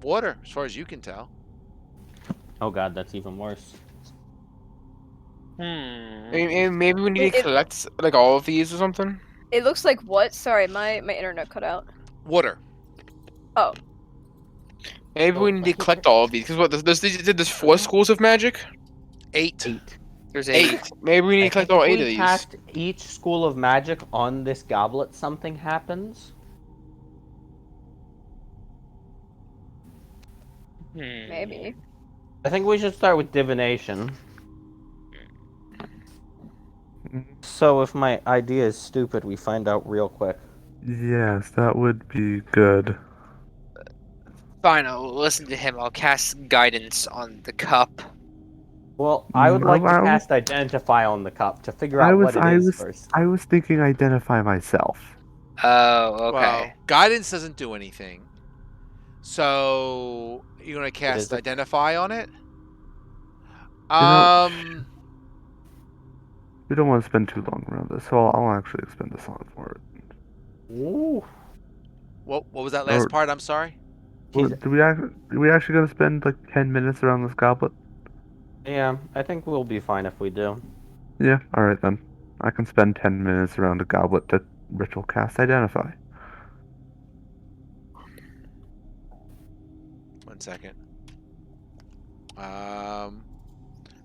water, as far as you can tell. Oh god, that's even worse. Maybe we need to It- collect like all of these or something. It looks like what? Sorry, my internet cut out. Water. Oh, Maybe we need to collect all of these because what? There's 4 schools of magic. 8. 8. There's 8. Maybe we need to collect all 8 of these. Cast each school of magic on this goblet, something happens. maybe. I think we should start with divination. So if my idea is stupid, we find out real quick. Yes, that would be good. Fine, I'll listen to him. I'll cast guidance on the cup. Well, I would like to I was- cast identify on the cup to figure out what it is first. I was thinking identify myself. Oh, okay. Well, guidance doesn't do anything. So you're gonna cast is a- identify on it. know, We don't want to spend too long around this, so I'll actually expend a song for it. Ooh. What was that last Or- part? I'm sorry. Well, do we actually gonna spend like 10 minutes around this goblet? Yeah, I think we'll be fine if we do. Yeah, alright then. I can spend 10 minutes around a goblet to ritual cast identify. 1 second.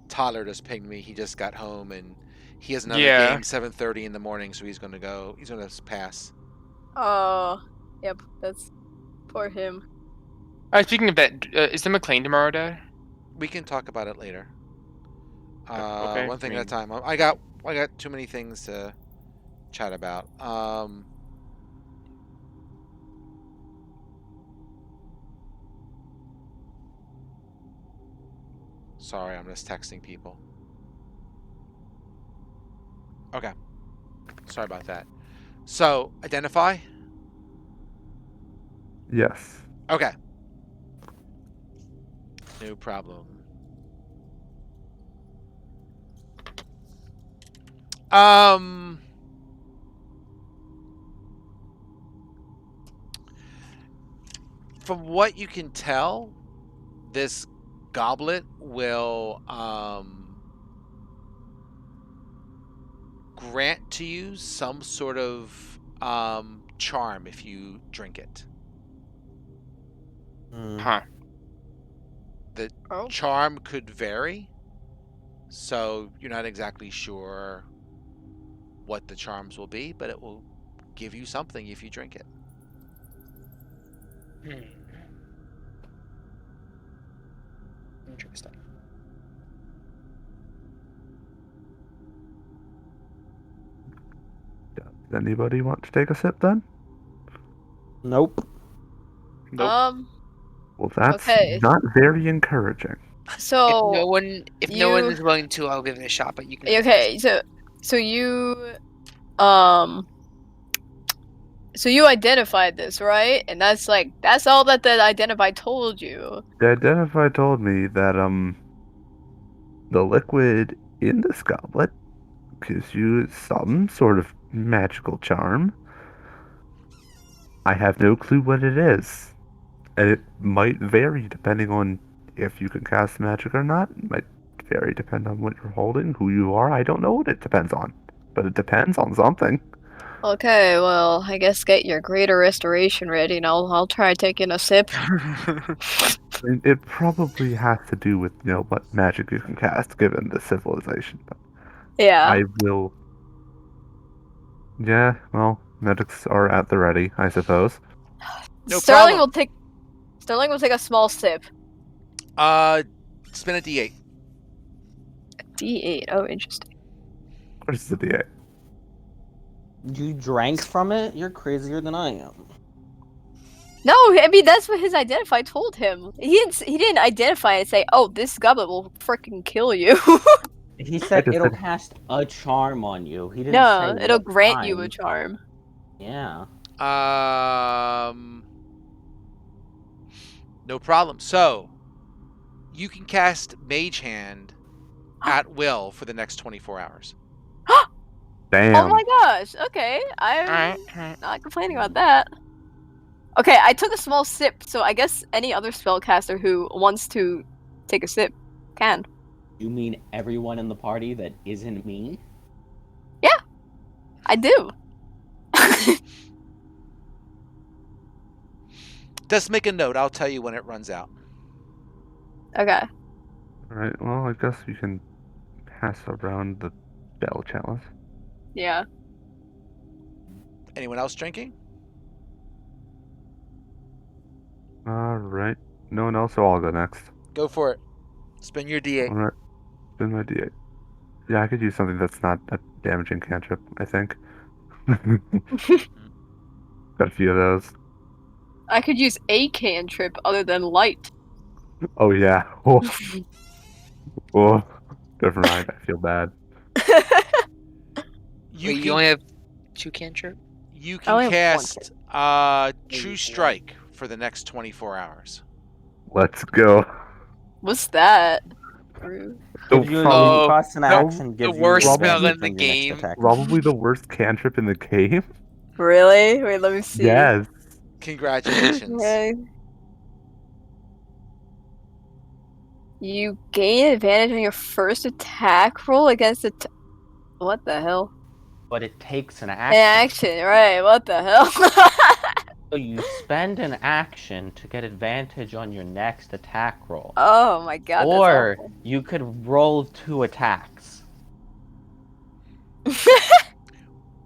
Tyler just pinged me. He just got home and he has another Yeah. game 7:30 in the morning, so he's gonna go. He's gonna pass. Oh, yep. That's poor him. Alright, speaking of that, is the McLean tomorrow, Dad? We can talk about it later. Okay, One thing I at a time. I got too many things to chat about. Sorry, I'm just texting people. Okay. Sorry about that. So, identify? Yes. Okay. No problem. From what you can tell, this goblet will grant to you some sort of charm if you drink it. Huh. The Oh. charm could vary, so you're not exactly sure what the charms will be, but it will give you something if you drink it. Interesting. Does anybody want to take a sip then? Nope. Nope. Well, that's Okay. not very encouraging. So If no one you- is willing to, I'll give it a shot. But you can. okay, so you so you identified this, right? And that's all that the identify told you. The identify told me that the liquid in this goblet gives you some sort of magical charm. I have no clue what it is. And it might vary depending on if you can cast magic or not. It might vary depending on what you're holding, who you are. I don't know what it depends on. But it depends on something. Okay, well, I guess get your greater restoration ready, and I'll try taking a sip. I mean, it probably has to do with, what magic you can cast given the civilization. But Yeah. I will. Yeah, well, medics are at the ready, I suppose. No Sterling problem. will take a small sip. Spin a D8. D8. Oh, interesting. What is the D8? You drank from it? You're crazier than I am. No, I mean that's what his identify told him. He didn't identify and say, "Oh, this goblet will freaking kill you." He said just it'll said- cast a charm on you. He didn't No, say it'll what grant you a kind. charm. Yeah. No problem. So, you can cast Mage Hand at will for the next 24 hours. Damn. Oh my gosh. Okay, I'm not complaining about that. Okay, I took a small sip, so I guess any other spellcaster who wants to take a sip can. You mean everyone in the party that isn't me? I do. Just make a note. I'll tell you when it runs out. Okay. Alright, well, I guess we can pass around the bell chalice. Yeah. Anyone else drinking? Alright. No one else, so I'll go next. Go for it. Spin your D8. Alright. Spin my D8. Yeah, I could use something that's not a damaging cantrip, I think. Got a few of those. I could use a cantrip other than light. Oh, yeah. Oh, oh. Never mind. I feel bad. You Wait, can, you only have 2 cantrip. you I only can have one cast True Strike for the next 24 hours. Let's go. What's that? Rude. Gives you Oh, cost an the- action. Gives you worst advantage spell in the on your next game. attack. Probably the worst cantrip in the game. Really? Wait, let me see. Yes. Congratulations. Okay. You gain advantage on your first attack roll against the. What the hell? But it takes an An action. action, right? What the hell? So you spend an action to get advantage on your next attack roll. Oh my god. That's Or awful. you could roll 2 attacks.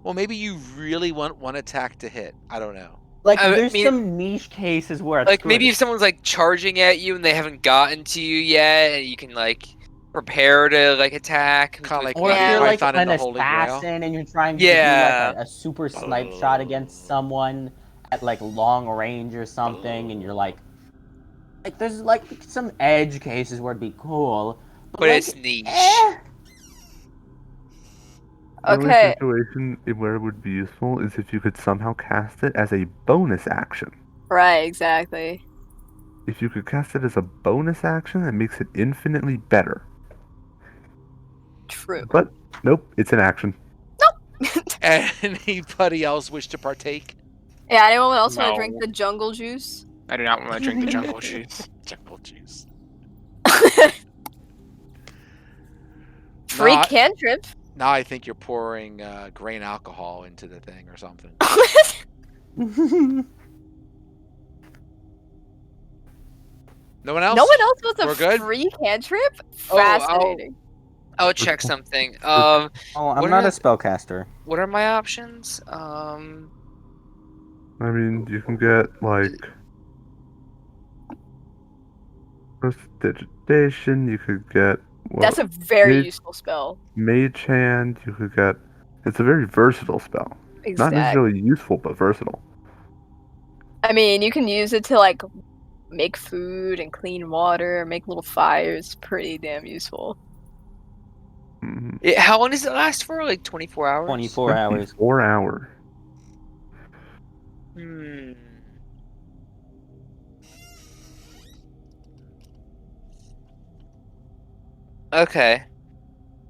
Well, maybe you really want one attack to hit. I don't know. Like, I there's mean- some niche cases where it's Like good. maybe if someone's like charging at you and they haven't gotten to you yet, and you can like prepare to like attack. Kinda like Or Yeah. if you're like Python and an the Holy Grail. assassin and you're trying to Yeah. do like a super snipe shot against someone at like long range or something, and you're like there's like some edge cases where it'd be cool, but Like, it's niche. The only Okay. situation where it would be useful is if you could somehow cast it as a bonus action. Right, exactly. If you could cast it as a bonus action, that makes it infinitely better. True. But nope, it's an action. Anybody else wish to partake? Yeah, anyone else want to drink No. the jungle juice? I do not want to drink the jungle juice. Jungle juice. Free Nah. cantrip. Now I think you're pouring grain alcohol into the thing or something. No one else? No one else wants a We're good? free cantrip? Oh, Fascinating. I'll check something. Oh, I'm What not are- a spellcaster. What are my options? I mean, you can get like prestidigitation. You could get That's a very mage- useful spell. mage hand. You could get. It's a very versatile spell. Not Exactly. necessarily useful, but versatile. I mean, you can use it to like make food and clean water, make little fires. Pretty damn useful. Mm-hmm. How long does it last for? Like 24 hours? 24 hours. 4 hours. Hmm. Okay.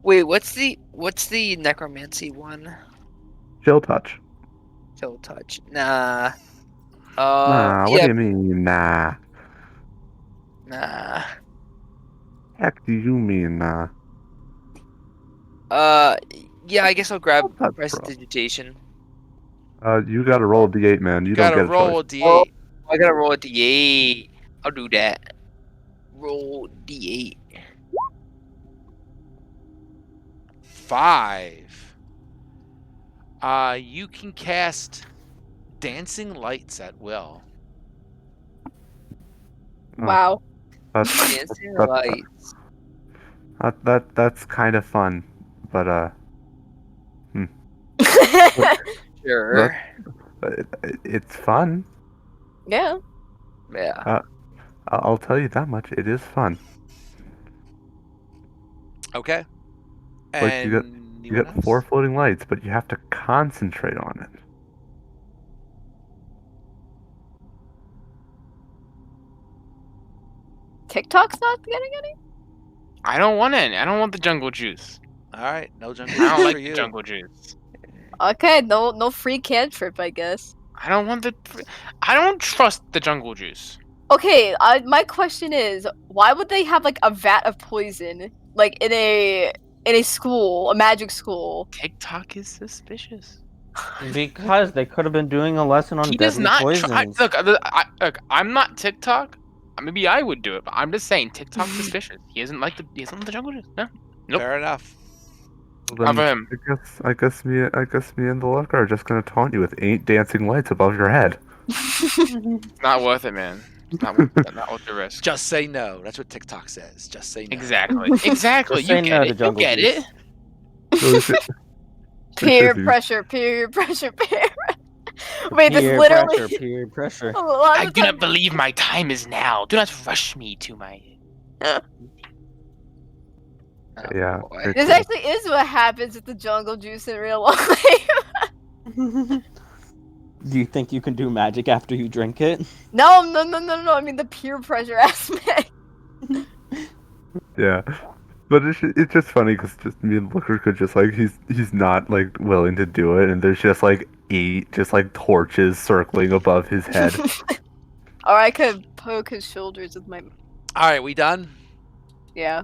Wait, what's the necromancy one? Chill touch. Kill touch. Nah. Nah, what do Yeah, you mean, nah? nah. Heck do you mean, nah? Yeah, I guess I'll grab That's bro. prestidigitation. You gotta roll a d8, man. You Gotta don't get a roll choice. a d8. I gotta roll a d8. I'll do that. Roll d8. 5. You can cast dancing lights at will. Oh. Wow. That's Dancing that- lights. that's kind of fun, but Sure. it's fun. Yeah. Yeah. I'll tell you that much. It is fun. Okay. Like, you And You get 4 floating lights, but you have to concentrate on it. TikTok's not getting any? I don't want any. I don't want the jungle juice. All right, no jungle I don't juice like for the you. jungle juice. Okay, no free cantrip, I guess. I don't want the. I don't trust the jungle juice. Okay, my question is, why would they have like a vat of poison like in a school, a magic school? TikTok is suspicious. Because they could have been doing a lesson on He does deadly not poisons. try. Look, I'm not TikTok. Maybe I would do it, but I'm just saying TikTok's suspicious. He doesn't like the jungle juice. No. Nope. Fair enough. Well, Not for then, him. I guess me and the Lucker are just gonna taunt you with 8 dancing lights above your head. Not worth it, man. Not worth the risk. Just say no. That's what TikTok says. Just say no. Exactly. Exactly. Just You say get no it. to You jungle get juice. it. So is it- Peer Peer pressure, peer pressure, peer. Wait, this Peer literally. pressure, peer pressure. A lot I of do time- not believe my time is now. Do not rush me to my. Oh, Yeah. boy. very This cool. actually is what happens with the jungle juice in real life. Do you think you can do magic after you drink it? No. I mean the peer pressure aspect. Yeah. But it's just funny because just me and Looker could just like he's not like willing to do it, and there's just like 8 just like torches circling above his head. Or I could poke his shoulders with my. All right, we done? Yeah.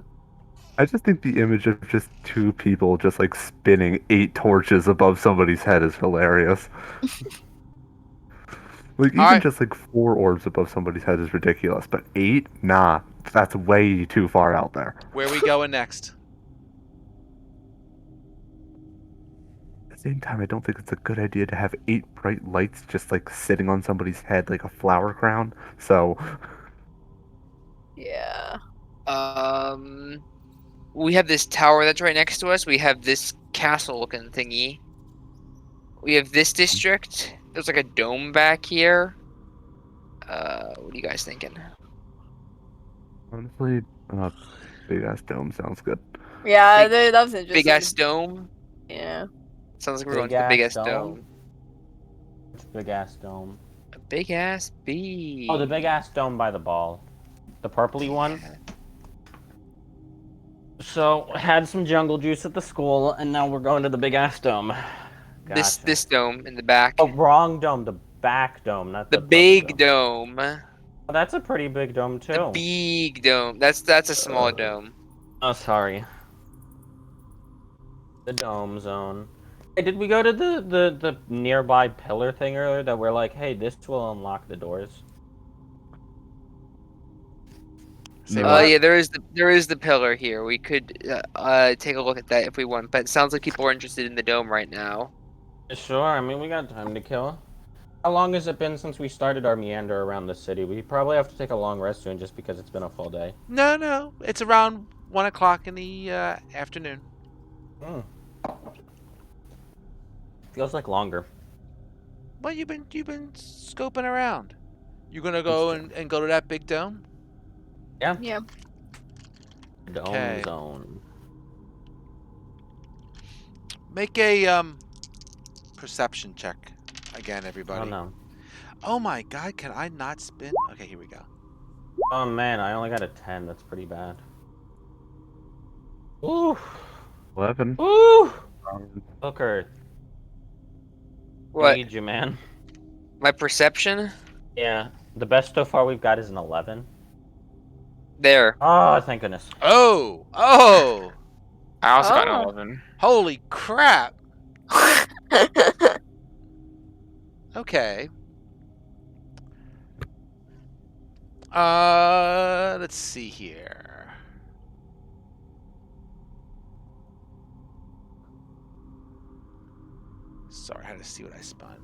I just think the image of just 2 people just like spinning 8 torches above somebody's head is hilarious. Like even Alright. just like 4 orbs above somebody's head is ridiculous, but 8, nah, that's way too far out there. Where we going next? At the same time, I don't think it's a good idea to have 8 bright lights just like sitting on somebody's head like a flower crown. So Yeah. We have this tower that's right next to us. We have this castle-looking thingy. We have this district. There's like a dome back here. What are you guys thinking? honestly, big ass dome sounds good. Yeah, Big- that was interesting. Big ass dome. Yeah. Sounds like we're going to the big ass dome. Which big ass dome? A big ass bee. Oh, the big ass dome by the ball. The purpley one. So, had some jungle juice at the school, and now we're going to the big ass dome. Gotcha. This dome in the back. Oh, wrong dome. The back dome, not The the purple big dome. dome. Oh, that's a pretty big dome too. The big dome. That's a small dome. Oh, sorry. The dome zone. Hey, did we go to the nearby pillar thing earlier that we're like, hey, this will unlock the doors? Say No. what? Yeah, there is the pillar here. We could take a look at that if we want. But it sounds like people are interested in the dome right now. Sure, I mean, we got time to kill. How long has it been since we started our meander around the city? We probably have to take a long rest soon just because it's been a full day. No. It's around 1 o'clock in the afternoon. Hmm. Feels like longer. Well, you've been scoping around. You gonna go and go to that big dome? Yeah. Yeah. Dome Okay. zone. Make a perception check again, everybody. Oh no. Oh my God! Can I not spin? Okay, here we go. Oh man, I only got a 10. That's pretty bad. Ooh. 11. Ooh. Hooker, I What? need you, man. My perception? Yeah. The best so far we've got is an 11. There. Oh, thank goodness. Oh! I also got an Oh. 11. Holy crap! Okay. Let's see here. Sorry, I had to see what I spun.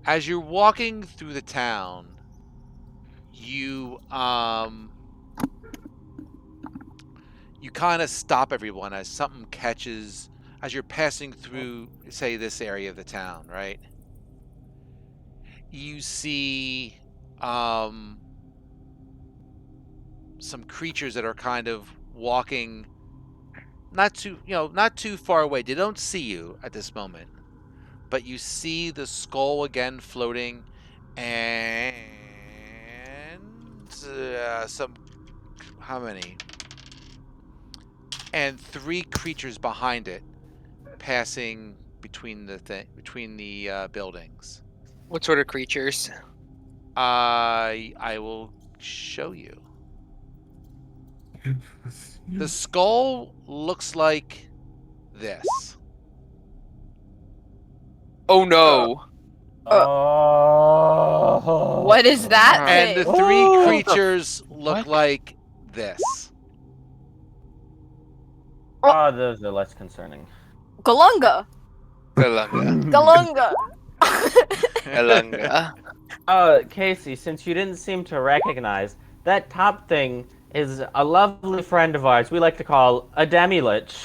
As you're walking through the town, you kind of stop everyone as something catches as you're passing through, say, this area of the town, right? You see some creatures that are kind of walking not too far away. They don't see you at this moment, but you see the skull again floating, and how many? And 3 creatures behind it, passing between the buildings. What sort of creatures? I will show you. The skull looks like this. Oh no. Oh. What is that And the thing? 3 Oh, creatures look what? like this. Oh, those are less concerning. Galunga. Galunga. Galunga. Galunga. Casey, since you didn't seem to recognize, that top thing is a lovely friend of ours we like to call a Demi Lich.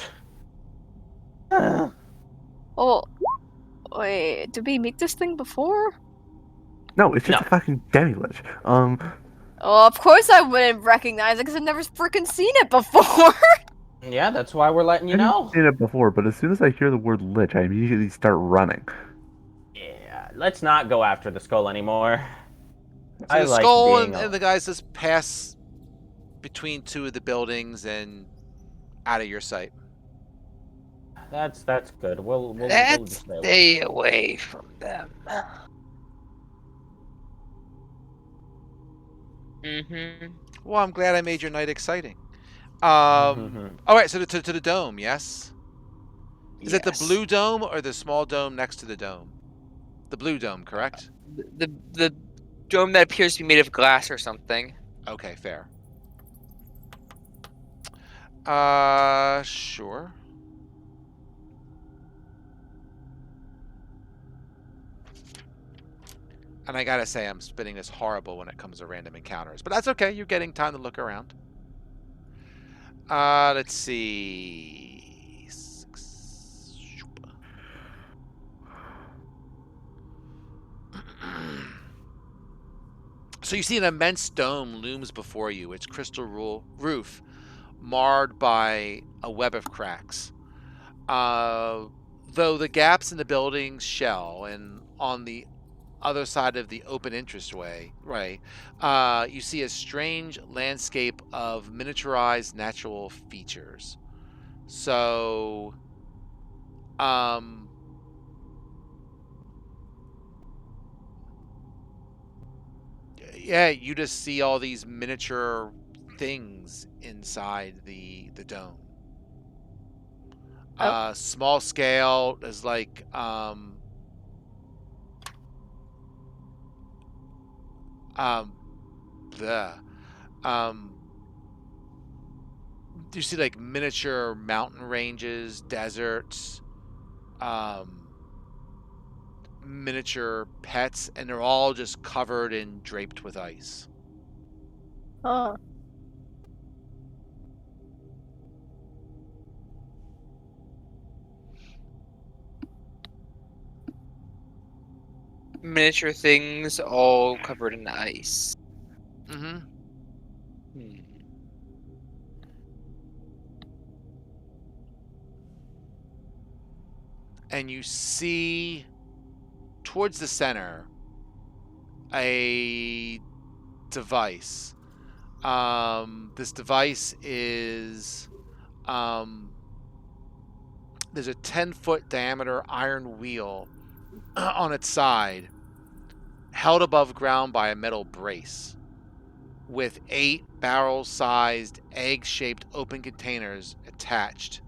Oh, wait. Did we meet this thing before? No, it's just No. a fucking Demi Lich. Oh, of course I wouldn't recognize it because I've never freaking seen it before. Yeah, that's why we're letting you know. I've seen it before, but as soon as I hear the word Lich, I immediately start running. Yeah, let's not go after the skull anymore. So I the like skull being and the guys just pass between 2 of the buildings and out of your sight. That's good. We'll Let's just stay away. stay away from them. Well, I'm glad I made your night exciting. All right, so to the dome, yes? Is it the blue dome or the small dome next to the dome? The blue dome, correct? The dome that appears to be made of glass or something. Okay, fair. Sure. And I gotta say, I'm spinning this horrible when it comes to random encounters. But that's okay. You're getting time to look around. Let's see. So you see an immense dome looms before you, its crystal roof marred by a web of cracks. Though the gaps in the building's shell and on the other side of the open entranceway, you see a strange landscape of miniaturized natural features. So, yeah, you just see all these miniature things inside the dome. Small scale is like the you see like miniature mountain ranges, deserts, miniature pets, and they're all just covered and draped with ice. Oh. Miniature things all covered in ice. Mm-hmm. And you see towards the center a device. This device is there's a 10-foot diameter iron wheel on its side, held above ground by a metal brace, with 8 barrel-sized, egg-shaped open containers attached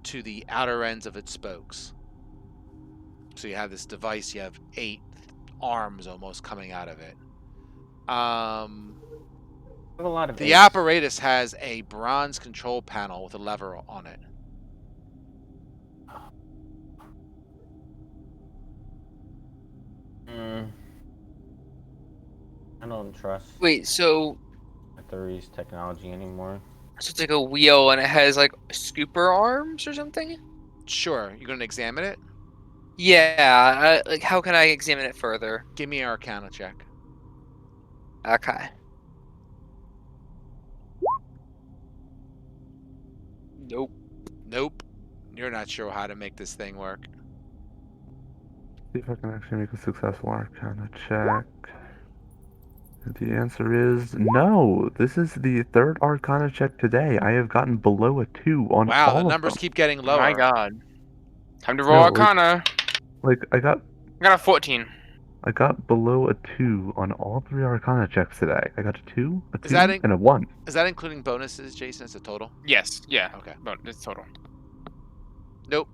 to the outer ends of its spokes. So you have this device, you have 8 arms almost coming out of it. I have a lot of The eights. apparatus has a bronze control panel with a lever on it. I don't trust Wait, so Ythryn's technology anymore. it's like a wheel and it has like scooper arms or something? Sure, you're going to examine it? Yeah, like how can I examine it further? Give me an Arcana check. Okay. Nope. Nope. You're not sure how to make this thing work. See if I can actually make a successful Arcana check. The answer is no. This is the third Arcana check today. I have gotten below a 2 on Wow, all the of numbers them. keep getting Oh lower. my god. Time to roll No, Arcana. Like I got I got a 14. below a 2 on all 3 Arcana checks today. I got a 2, a 2, that and a 1. Is that including bonuses, Jason? Is it total? Yes, yeah. Okay. But it's total. Nope.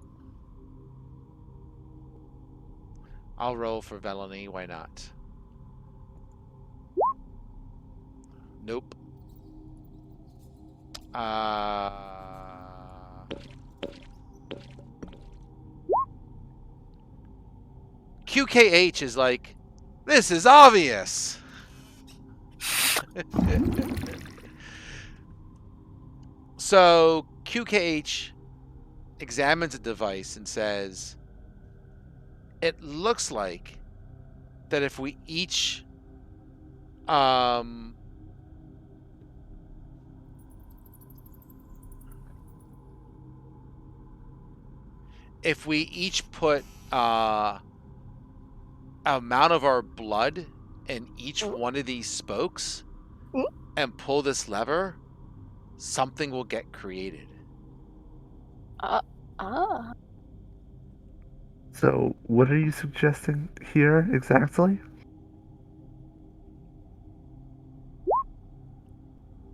I'll roll for Velony. Why not? Nope. QKH is like, this is obvious. So QKH examines the device and says, it looks like that if we each put amount of our blood in each one of these spokes and pull this lever, something will get created. So, what are you suggesting here exactly?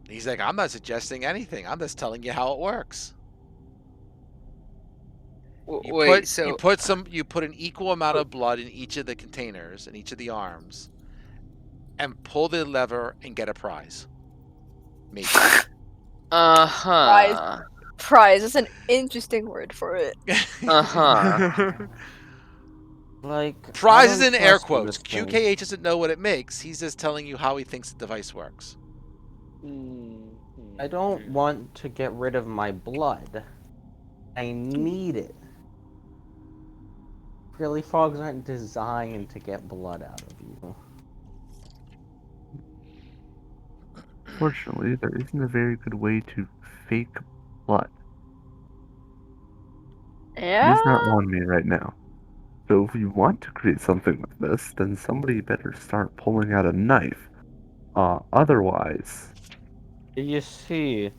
He's like, I'm not suggesting anything. I'm just telling you how it works. You put an equal amount of blood in each of the containers, in each of the arms, and pull the lever and get a prize. Maybe. Uh-huh. Prize is an interesting word for it. Uh-huh. Like, Prize I is don't in air trust quotes. this thing. QKH doesn't know what it makes. He's just telling you how he thinks the device works. I don't want to get rid of my blood. I need it. Really, frogs aren't designed to get blood out of you. Fortunately, there isn't a very good way to fake blood. Yeah. He's not on me right now. So if you want to create something like this, then somebody better start pulling out a knife. Otherwise, You see,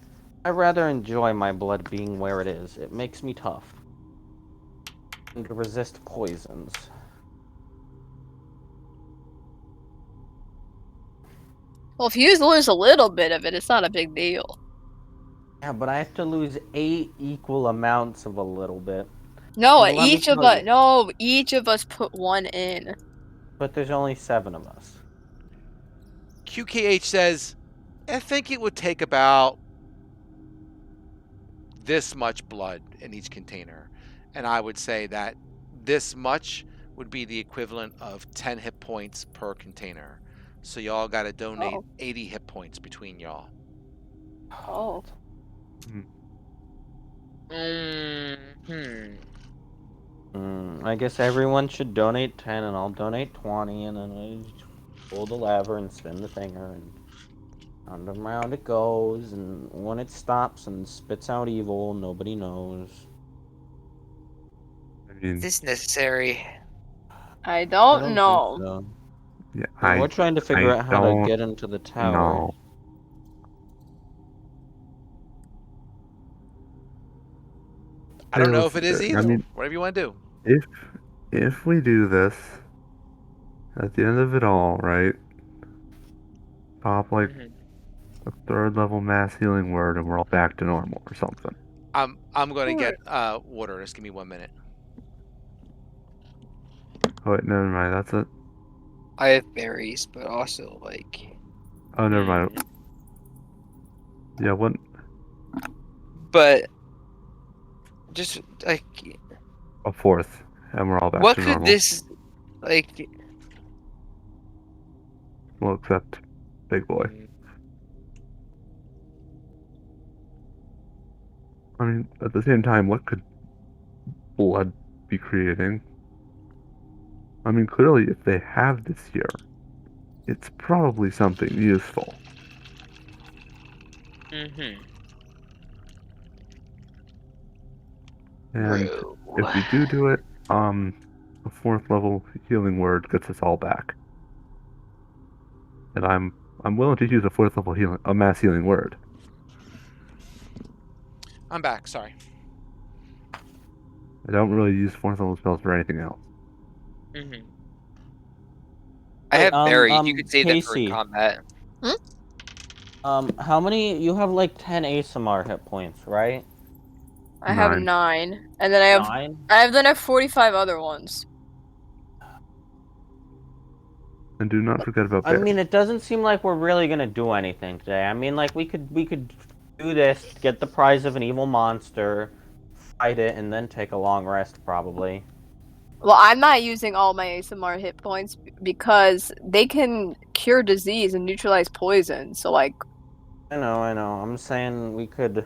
I rather enjoy my blood being where it is. It makes me tough. And to resist poisons. Well, if you lose a little bit of it, it's not a big deal. Yeah, but I have to lose 8 equal amounts of a little bit. No, And let me each of tell us. you- No, each of us put one in. But there's only 7 of us. QKH says, I think it would take about this much blood in each container. And I would say that this much would be the equivalent of 10 hit points per container. So y'all got to donate 80 hit points between y'all. Oh. I guess everyone should donate 10 and I'll donate 20 and then I pull the lever and spin the finger and round and round it goes, and when it stops and spits out evil, nobody knows. I mean, Is this necessary? I I don't don't know. think so. yeah, And we're trying to figure I out how to don't get into the tower. know. I don't Hey, know if it is listen, either. I mean, Whatever you want to do. if we do this, at the end of it all, right? Pop like a 3rd level mass healing word, and we're all back to normal or something. I'm going to get water. Just give me 1 minute. Oh wait, never mind. That's it. I have berries, but also like. Oh, never mind. Yeah, what? But just like, A 4th, and we're all back what to could normal. this like? Well, except Big Boy. I mean, at the same time, what could blood be creating? I mean, clearly, if they have this here, it's probably something useful. And if we do it, a 4th level healing word gets us all back. And I'm willing to use a 4th level mass healing word. I'm back. Sorry. I don't really use 4th level spells for anything else. I have berries. You Casey, could say that for combat. how many? You have like 10 ASMR hit points, right? I have 9. 9, and then I 9. have 45 other ones. And do not forget about I berries. mean, it doesn't seem like we're really gonna do anything today. I mean, like we could do this, get the prize of an evil monster, fight it, and then take a long rest probably. Well, I'm not using all my ASMR hit points because they can cure disease and neutralize poison. So, like, I know. I'm saying we could.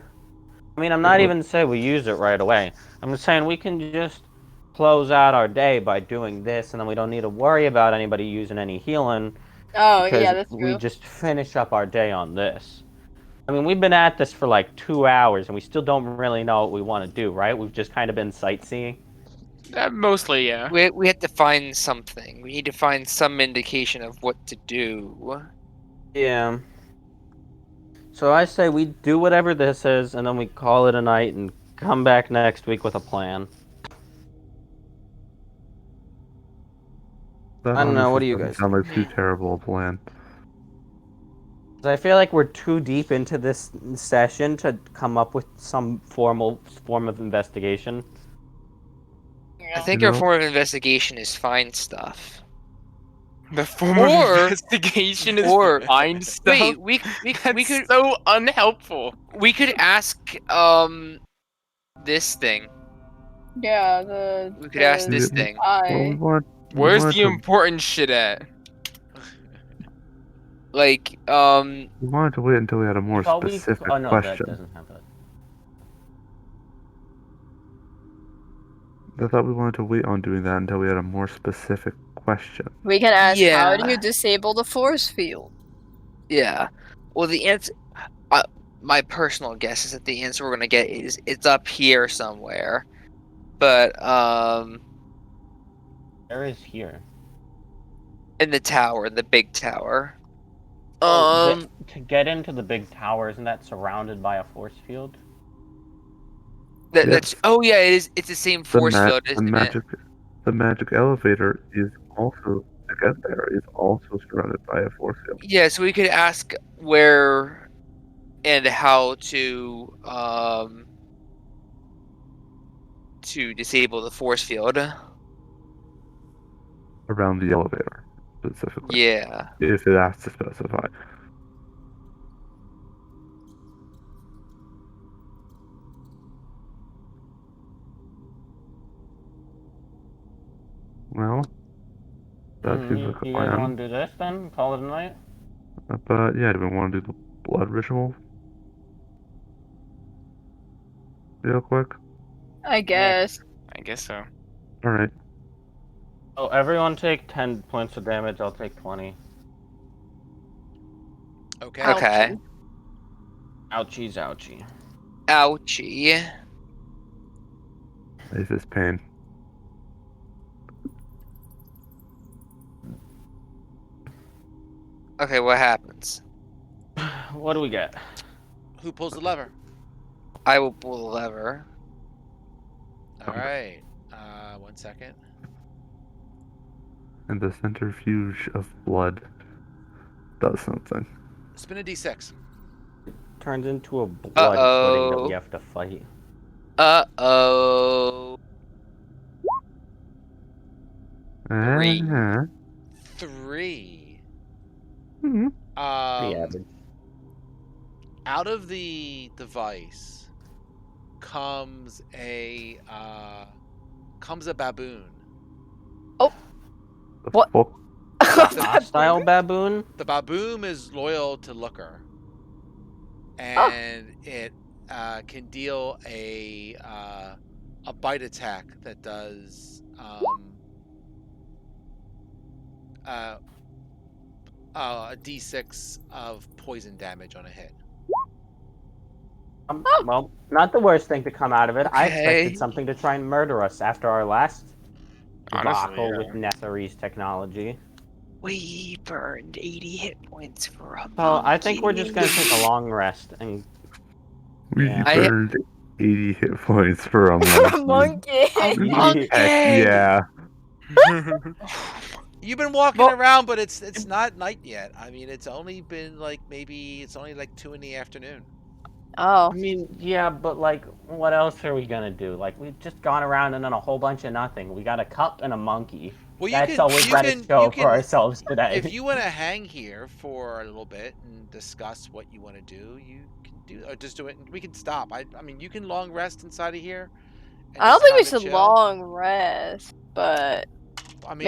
I mean, I'm not even saying we use it right away. I'm just saying we can just close out our day by doing this, and then we don't need to worry about anybody using any healing. oh Because yeah, that's we true. just finish up our day on this. I mean, we've been at this for like 2 hours, and we still don't really know what we want to do, right? We've just kind of been sightseeing. Mostly, yeah. We have to find something. We need to find some indication of what to do. Yeah. So I say we do whatever this is, and then we call it a night and come back next week with a plan. That I don't know, what do honestly you doesn't guys sound think? like too terrible a plan. I feel like we're too deep into this session to come up with some form of investigation. I think our form of investigation is find stuff. The form Or- of investigation is or- find stuff. Wait, we That's could so unhelpful. we could ask this thing. Yeah, We could ask the this thing. Well, we eye. want. We Where's wanted the to, important shit at? Like, we wanted to wait until we had a more Shall we? specific Oh no, that question. doesn't have that. I thought we wanted to wait on doing that until we had a more specific question. We can ask, how do you yeah, disable the force field? yeah. Well, the answer, my personal guess is that the answer we're gonna get is it's up here somewhere. But Where is here? in the tower, the big tower. Oh, to get into the big tower, isn't that surrounded by a force field? That's Yes. oh yeah, it is. It's the same force field, The isn't it? magic elevator is also to get there is also surrounded by a force field. Yeah, so we could ask where and how to disable the force field. Around the elevator, specifically. Yeah. If it has to specify. Well, that seems like a You guys plan. want to do this then? Call it a night? But yeah, do we want to do the blood ritual real quick? I guess. I guess so. Alright. Oh, everyone take 10 points of damage. I'll take 20. Okay. Okay. Ouchies, ouchie. Ouchie. Life is pain. Okay, what happens? What do we get? Who pulls the lever? I will pull the lever. All right. 1 second. And the centrifuge of blood does something. Spin a d6. Turns into a blood pudding that we Uh-oh. have to fight. Uh-oh. 3. Uh-huh. 3. Hmm. Pretty average. Out of the device comes a baboon. The What? fuck? Hostile baboon? The baboon is loyal to Looker, and it can deal a bite attack that does a d6 of poison damage on a hit. Well, not the worst thing to come out of it. I Okay. expected something to try and murder us after our last Honestly, debacle yeah. with Netherese technology. We burned 80 hit points for a So I think we're just gonna take a long rest and We Yeah. burned 80 hit points for a For monkey. a monkey. monkey. Heck yeah. You've been walking around, but it's not night yet. I mean, it's only been like it's only like 2 in the afternoon. Oh. I mean, yeah, but like, what else are we gonna do? Like, we've just gone around and done a whole bunch of nothing. We got a cup and a monkey. Well, That's all we're trying to show for ourselves today. If you want to hang here for a little bit and discuss what you want to do, you can do, or just do it. We can stop. I mean, you can long rest inside of here. and I don't just think we kinda should chill. long rest, but I mean,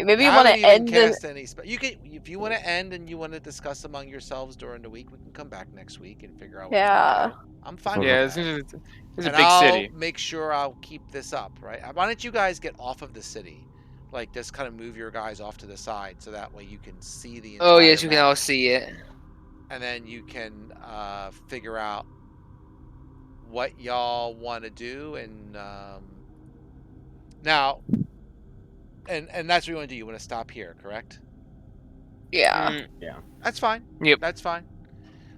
maybe you you want to haven't even end the. cast any you can, if you want to end and you want to discuss among yourselves during the week, we can come back next week and figure out what Yeah. you want to do. I'm fine Yeah, with that. it's a And big I'll city. make sure I'll keep this up, right? Why don't you guys get off of the city? Like, just kind of move your guys off to the side so that way you can see the entire Oh, yes, we can map. all see it. And then you can figure out what y'all want to do. And now, and that's what you want to do. You want to stop here, correct? Yeah. Mm, That's fine. Yep. That's fine.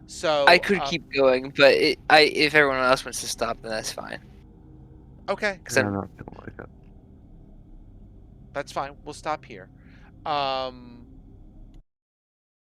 So I could keep going, but if everyone else wants to stop, then that's fine. Okay, Yeah, I'm not feeling like it. that's fine. We'll stop here.